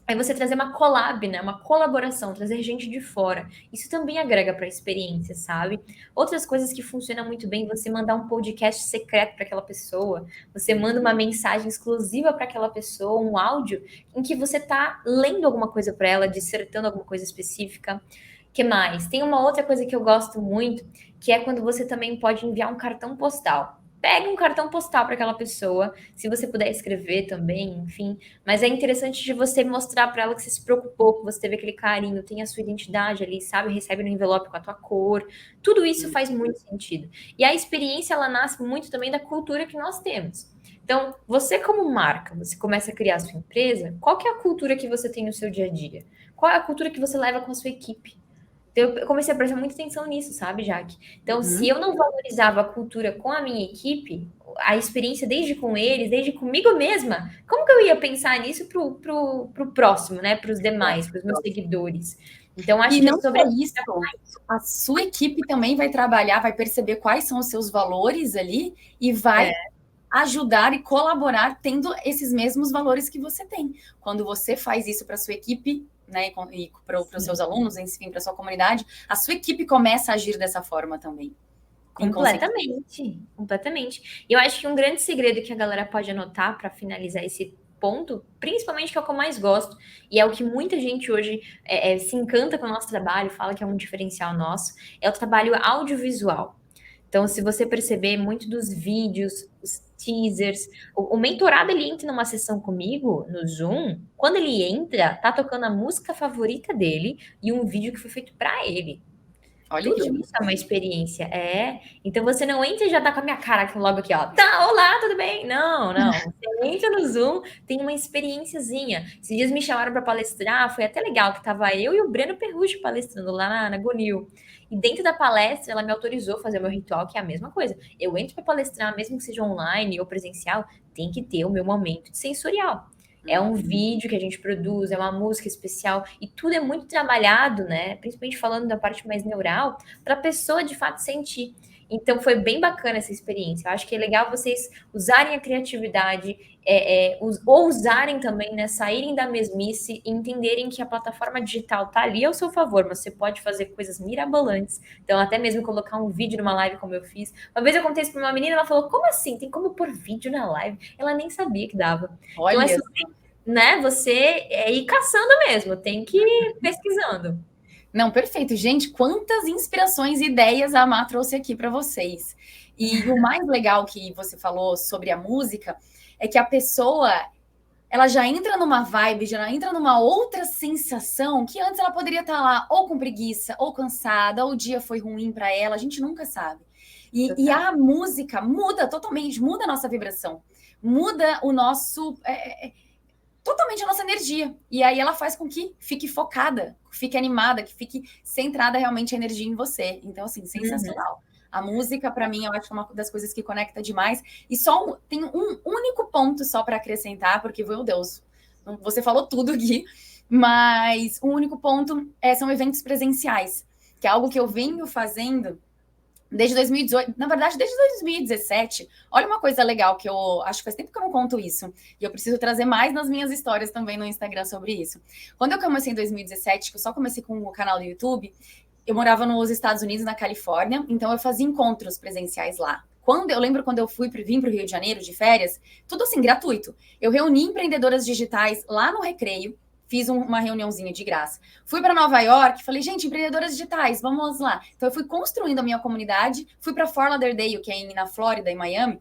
Aí você trazer uma collab, né? Uma colaboração, trazer gente de fora. Isso também agrega para a experiência, sabe? Outras coisas que funcionam muito bem, você mandar um podcast secreto para aquela pessoa, você manda uma mensagem exclusiva para aquela pessoa, um áudio em que você tá lendo alguma coisa para ela, dissertando alguma coisa específica. Que mais? Tem uma outra coisa que eu gosto muito, que é quando você também pode enviar um cartão postal. Pega um cartão postal para aquela pessoa, se você puder escrever também, enfim. Mas é interessante de você mostrar para ela que você se preocupou, que você teve aquele carinho, tem a sua identidade ali, sabe? Recebe no envelope com a tua cor. Tudo isso faz muito sentido. E a experiência, ela nasce muito também da cultura que nós temos. Então, você como marca, você começa a criar a sua empresa, qual que é a cultura que você tem no seu dia a dia? Qual é a cultura que você leva com a sua equipe? Então, eu comecei a prestar muita atenção nisso, sabe, Jaque? Então, se eu não valorizava a cultura com a minha equipe, a experiência desde com eles, desde comigo mesma, como que eu ia pensar nisso pro próximo, né? Para os demais, para os meus seguidores? Então, acho E que é não só sobre. isso, a sua equipe também vai trabalhar, vai perceber quais são os seus valores ali e vai ajudar e colaborar tendo esses mesmos valores que você tem. Quando você faz isso para sua equipe, né, e para os seus alunos, enfim, para sua comunidade, a sua equipe começa a agir dessa forma também. Completamente, completamente. E eu acho que um grande segredo que a galera pode anotar para finalizar esse ponto, principalmente que é o que eu mais gosto, e é o que muita gente hoje se encanta com o nosso trabalho, fala que é um diferencial nosso, é o trabalho audiovisual. Então, se você perceber muito dos vídeos, os teasers, o mentorado ele entra numa sessão comigo no Zoom, quando ele entra, tá tocando a música favorita dele e um vídeo que foi feito para ele. Olha Tudo isso é uma experiência, Então você não entra e já tá com a minha cara logo aqui, ó. Tá, olá, tudo bem? Não, não. Você entra no Zoom, tem uma experiênciazinha. Esses dias me chamaram para palestrar, foi até legal, que tava eu e o Breno Perrucci palestrando lá na Gonil. E dentro da palestra, ela me autorizou a fazer o meu ritual, que é a mesma coisa. Eu entro para palestrar, mesmo que seja online ou presencial, tem que ter o meu momento de sensorial. É um vídeo que a gente produz, é uma música especial, e tudo é muito trabalhado, né? Principalmente falando da parte mais neural, para a pessoa de fato sentir. Então foi bem bacana essa experiência. Eu acho que é legal vocês usarem a criatividade, ou usarem também, né? Saírem da mesmice e entenderem que a plataforma digital tá ali ao seu favor, mas você pode fazer coisas mirabolantes. Então, até mesmo colocar um vídeo numa live como eu fiz. Uma vez eu contei isso para uma menina, ela falou: como assim? Tem como pôr vídeo na live? Ela nem sabia que dava. Então é sobre, né, você ir caçando mesmo, tem que ir pesquisando. Não, perfeito. Gente, quantas inspirações e ideias a Má trouxe aqui para vocês. E o mais legal que você falou sobre a música é que a pessoa, ela já entra numa vibe, já entra numa outra sensação que antes ela poderia estar lá ou com preguiça, ou cansada, ou o dia foi ruim para ela, a gente nunca sabe. E a música muda totalmente, muda a nossa vibração, muda o nosso... totalmente a nossa energia. E aí ela faz com que fique focada, fique animada, que fique centrada realmente a energia em você. Então, assim, sensacional. A música, para mim, eu acho que é uma das coisas que conecta demais. E só tem um único ponto só para acrescentar, porque, meu Deus, você falou tudo aqui, mas um único ponto são eventos presenciais, que é algo que eu venho fazendo desde 2018, na verdade, desde 2017. Olha uma coisa legal que eu acho que faz tempo que eu não conto isso, e eu preciso trazer mais nas minhas histórias também no Instagram sobre isso. Quando eu comecei em 2017, que eu só comecei com o canal do YouTube, eu morava nos Estados Unidos, na Califórnia, então eu fazia encontros presenciais lá. Eu lembro quando eu vim para o Rio de Janeiro de férias, tudo assim, gratuito. Eu reuni empreendedoras digitais lá no Recreio, fiz uma reuniãozinha de graça. Fui para Nova York, falei, gente, empreendedoras digitais, vamos lá. Então, eu fui construindo a minha comunidade, fui para Fort Lauderdale, que é na Flórida, em Miami,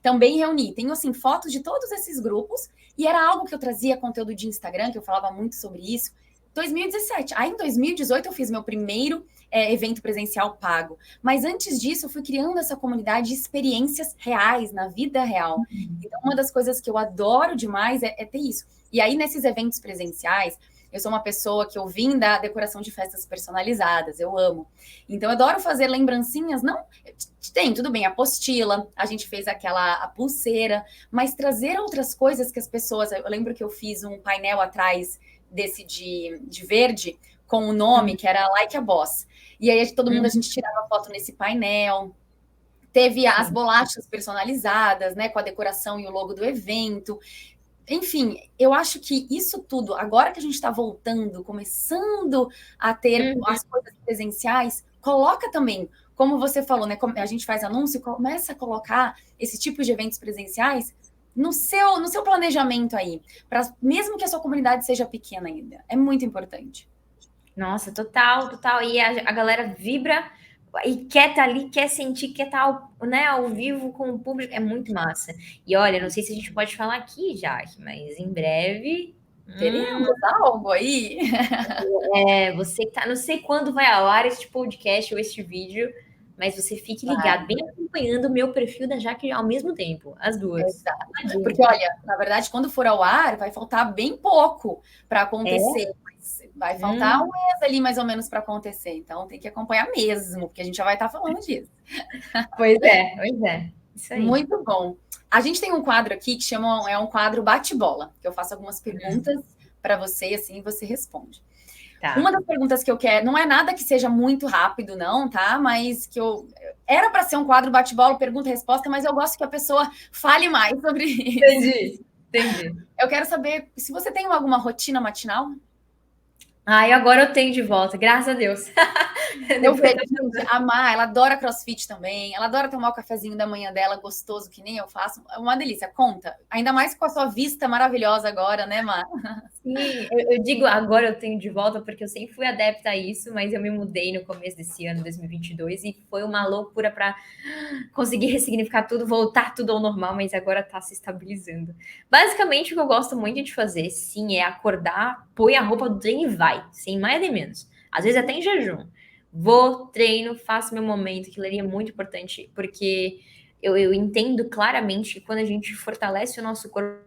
também reuni. Tenho, assim, fotos de todos esses grupos, e era algo que eu trazia conteúdo de Instagram, que eu falava muito sobre isso. 2017. Aí, em 2018, eu fiz meu primeiro evento presencial pago. Mas antes disso, eu fui criando essa comunidade de experiências reais, na vida real. Então, uma das coisas que eu adoro demais é ter isso. E aí, nesses eventos presenciais, eu sou uma pessoa que eu vim da decoração de festas personalizadas, eu amo. Então, eu adoro fazer lembrancinhas, não... Tem, tudo bem, a apostila, a gente fez a pulseira, mas trazer outras coisas que as pessoas... Eu lembro que eu fiz um painel atrás desse de verde, com o nome, que era Like a Boss. E aí, todo mundo, a gente tirava foto nesse painel. Teve as bolachas personalizadas, né, com a decoração e o logo do evento. enfim, eu acho que isso tudo, agora que a gente está voltando, começando a ter as coisas presenciais, coloca também, como você falou, né? A gente faz anúncio, começa a colocar esse tipo de eventos presenciais no seu planejamento aí, mesmo que a sua comunidade seja pequena ainda. É muito importante. Nossa, total, total. E a galera vibra e quer estar ali, quer sentir, quer estar, né, ao vivo com o público. É muito massa. E olha, não sei se a gente pode falar aqui, Jaque, mas em breve. Teremos algo aí. Você tá, não sei quando vai ao ar este podcast ou este vídeo, mas você fique ligado, bem acompanhando o meu perfil da Jaque ao mesmo tempo, as duas. Exato. Porque, olha, na verdade, quando for ao ar, vai faltar bem pouco para acontecer. Vai faltar um mês ali, mais ou menos, para acontecer. Então, tem que acompanhar mesmo, porque a gente já vai estar falando disso. Pois é. Isso aí. Muito bom. A gente tem um quadro aqui que é um quadro bate-bola, que eu faço algumas perguntas para você, assim, você responde. Tá. Uma das perguntas que eu quero, não é nada que seja muito rápido, não, tá? Mas que era para ser um quadro bate-bola, pergunta e resposta, mas eu gosto que a pessoa fale mais sobre isso. Entendi. Eu quero saber se você tem alguma rotina matinal. E agora eu tenho de volta, graças a Deus. Eu vejo, a Má, ela adora crossfit também, ela adora tomar o cafezinho da manhã dela, gostoso, que nem eu faço. É uma delícia, conta. Ainda mais com a sua vista maravilhosa agora, né, Má? Sim, eu digo agora eu tenho de volta, porque eu sempre fui adepta a isso, mas eu me mudei no começo desse ano, 2022, e foi uma loucura para conseguir ressignificar tudo, voltar tudo ao normal, mas agora tá se estabilizando. Basicamente, o que eu gosto muito de fazer, sim, é acordar, põe a roupa do treino e vai, sem mais nem menos. Às vezes até em jejum. Vou, treino, faço meu momento, aquilo ali é muito importante, porque eu entendo claramente que quando a gente fortalece o nosso corpo,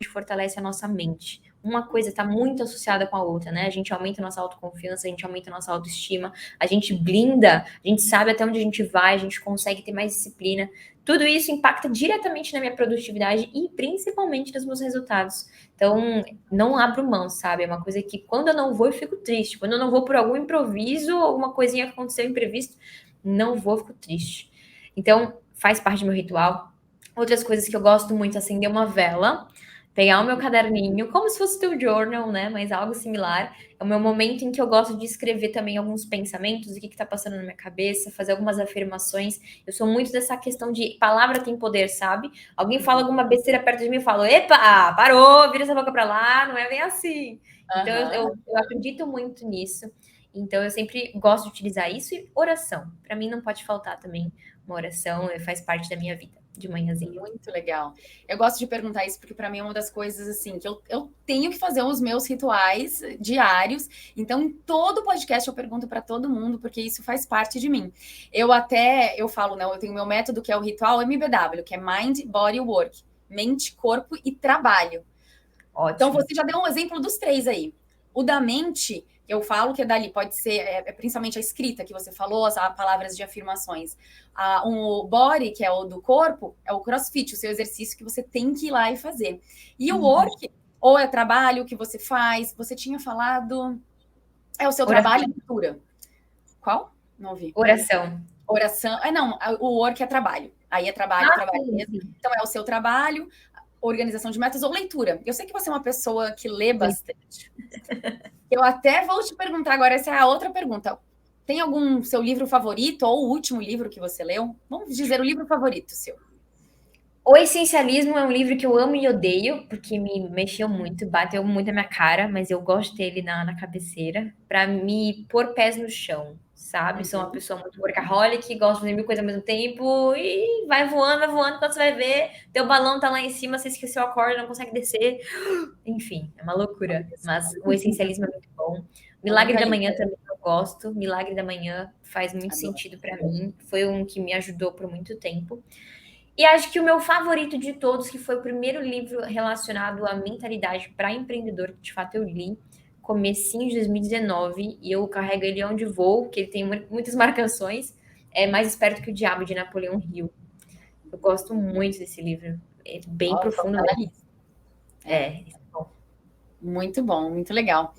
a gente fortalece a nossa mente. Uma coisa está muito associada com a outra, né? A gente aumenta a nossa autoconfiança, a gente aumenta a nossa autoestima, a gente blinda, a gente sabe até onde a gente vai, a gente consegue ter mais disciplina. Tudo isso impacta diretamente na minha produtividade e principalmente nos meus resultados. Então, não abro mão, sabe? É uma coisa que quando eu não vou, eu fico triste. Quando eu não vou por algum improviso, alguma coisinha que aconteceu imprevisto, não vou, fico triste. Então, faz parte do meu ritual. Outras coisas que eu gosto muito, acender uma vela, pegar o meu caderninho, como se fosse teu journal, né? Mas algo similar. É o meu momento em que eu gosto de escrever também alguns pensamentos, o que tá passando na minha cabeça, fazer algumas afirmações. Eu sou muito dessa questão de palavra tem poder, sabe? Alguém fala alguma besteira perto de mim e eu falo, epa, parou, vira essa boca pra lá, não é bem assim. Então, eu acredito muito nisso. Então, eu sempre gosto de utilizar isso. E oração. Para mim, não pode faltar também uma oração, faz parte da minha vida. De manhãzinha. Muito legal. Eu gosto de perguntar isso porque para mim é uma das coisas assim que eu tenho que fazer os meus rituais diários. Então, em todo podcast eu pergunto para todo mundo porque isso faz parte de mim. Eu falo, né? Eu tenho meu método que é o ritual MBW, que é Mind, Body, Work, mente, corpo e trabalho. Ótimo. Então, você já deu um exemplo dos 3 aí. O da mente, eu falo que é dali, pode ser principalmente a escrita que você falou, as palavras de afirmações. O body, que é o do corpo, é o crossfit, o seu exercício que você tem que ir lá e fazer. E o work, ou é trabalho que você faz, você tinha falado... É o seu trabalho e leitura. Qual? Não ouvi. Oração. Não, o work é trabalho. Aí é trabalho mesmo. Então, é o seu trabalho, organização de metas ou leitura. Eu sei que você é uma pessoa que lê bastante. Eu até vou te perguntar agora, essa é a outra pergunta. Tem algum seu livro favorito ou o último livro que você leu? Vamos dizer o livro favorito seu. O Essencialismo é um livro que eu amo e odeio, porque me mexeu muito, bateu muito na minha cara, mas eu gosto dele na cabeceira, para me pôr pés no chão, sabe? Sou uma pessoa muito workaholic, gosto de fazer mil coisas ao mesmo tempo, e vai voando, quando você vai ver, teu balão tá lá em cima, você esqueceu a corda, não consegue descer. Enfim, é uma loucura, mas o Essencialismo é muito bom. Milagre da Manhã também eu gosto, Milagre da Manhã faz muito sentido para mim, foi um que me ajudou por muito tempo. E acho que o meu favorito de todos, que foi o primeiro livro relacionado à mentalidade para empreendedor, que de fato eu li, comecinho de 2019, e eu carrego ele onde vou, que ele tem muitas marcações, é Mais Esperto que o Diabo, de Napoleão Hill. Eu gosto muito desse livro, é bem profundo. Muito bom, muito legal.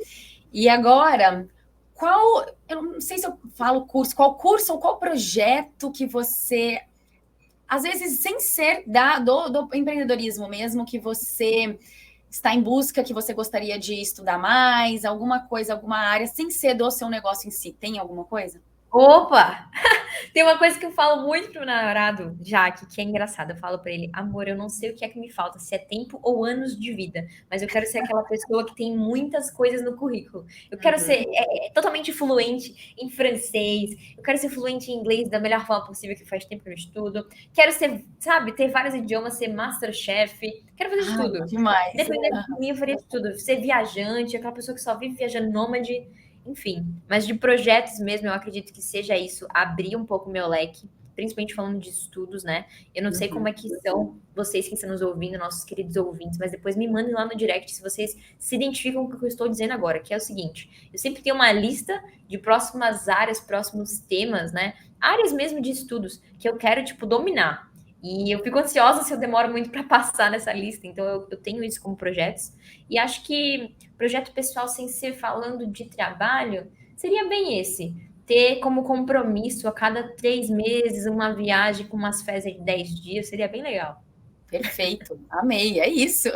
E agora, eu não sei se eu falo qual curso ou qual projeto que você... Às vezes, sem ser do empreendedorismo mesmo, que você está em busca, que você gostaria de estudar mais, alguma coisa, alguma área, sem ser do seu negócio em si? Tem alguma coisa? Opa! Tem uma coisa que eu falo muito pro meu namorado, Jaque, que é engraçado. Eu falo pra ele, amor, eu não sei o que é que me falta, se é tempo ou anos de vida, mas eu quero ser aquela pessoa que tem muitas coisas no currículo. Eu quero ser totalmente fluente em francês, eu quero ser fluente em inglês da melhor forma possível, que faz tempo que eu estudo. Quero ser, sabe, ter vários idiomas, ser masterchef. Quero fazer de tudo. Demais. Dependendo de mim, eu faria de tudo. Ser viajante, aquela pessoa que só vive viajando, nômade. Enfim, mas de projetos mesmo, eu acredito que seja isso, abrir um pouco o meu leque, principalmente falando de estudos, né? Eu não sei como é que são vocês que estão nos ouvindo, nossos queridos ouvintes, mas depois me mandem lá no direct se vocês se identificam com o que eu estou dizendo agora, que é o seguinte, eu sempre tenho uma lista de próximas áreas, próximos temas, né? Áreas mesmo de estudos que eu quero, tipo, dominar. E eu fico ansiosa se eu demoro muito para passar nessa lista, então eu tenho isso como projetos. E acho que projeto pessoal sem ser falando de trabalho seria bem esse. Ter como compromisso a cada 3 meses uma viagem com umas férias de 10 dias seria bem legal. Perfeito, amei, é isso.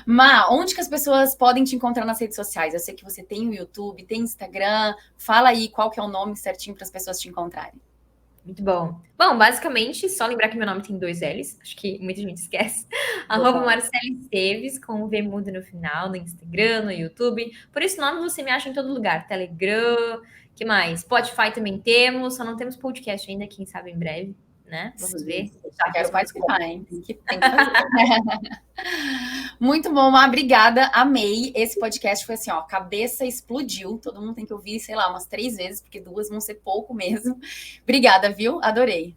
Má, onde que as pessoas podem te encontrar nas redes sociais? Eu sei que você tem o YouTube, tem Instagram, fala aí qual que é o nome certinho para as pessoas te encontrarem. Muito bom. Bom, basicamente, só lembrar que meu nome tem 2 L's, acho que muita gente esquece. @Marcele Esteves, com o V mudo no final, no Instagram, no YouTube. Por esse nome você me acha em todo lugar. Telegram, que mais? Spotify também temos, só não temos podcast ainda, quem sabe em breve, né? Vamos ver. Já quero participar, hein? Tem que fazer. Muito bom, Má, obrigada, amei. Esse podcast foi assim, ó, cabeça explodiu. Todo mundo tem que ouvir, sei lá, umas 3 vezes, porque 2 vão ser pouco mesmo. Obrigada, viu? Adorei.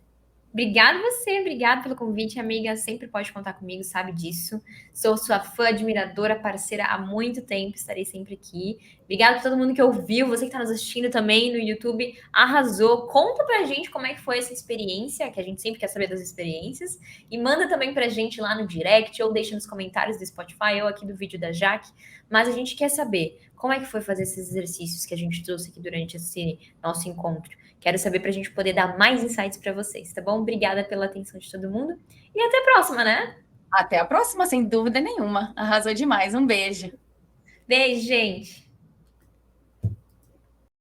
Obrigada você, obrigada pelo convite, amiga. Sempre pode contar comigo, sabe disso. Sou sua fã, admiradora, parceira há muito tempo, estarei sempre aqui. Obrigada por todo mundo que ouviu, você que está nos assistindo também no YouTube, arrasou. Conta pra gente como é que foi essa experiência, que a gente sempre quer saber das experiências. E manda também pra gente lá no direct, ou deixa nos comentários do Spotify, ou aqui do vídeo da Jaque. Mas a gente quer saber como é que foi fazer esses exercícios que a gente trouxe aqui durante esse nosso encontro. Quero saber para a gente poder dar mais insights para vocês, tá bom? Obrigada pela atenção de todo mundo e até a próxima, né? Até a próxima, sem dúvida nenhuma. Arrasou demais. Um beijo. Beijo, gente.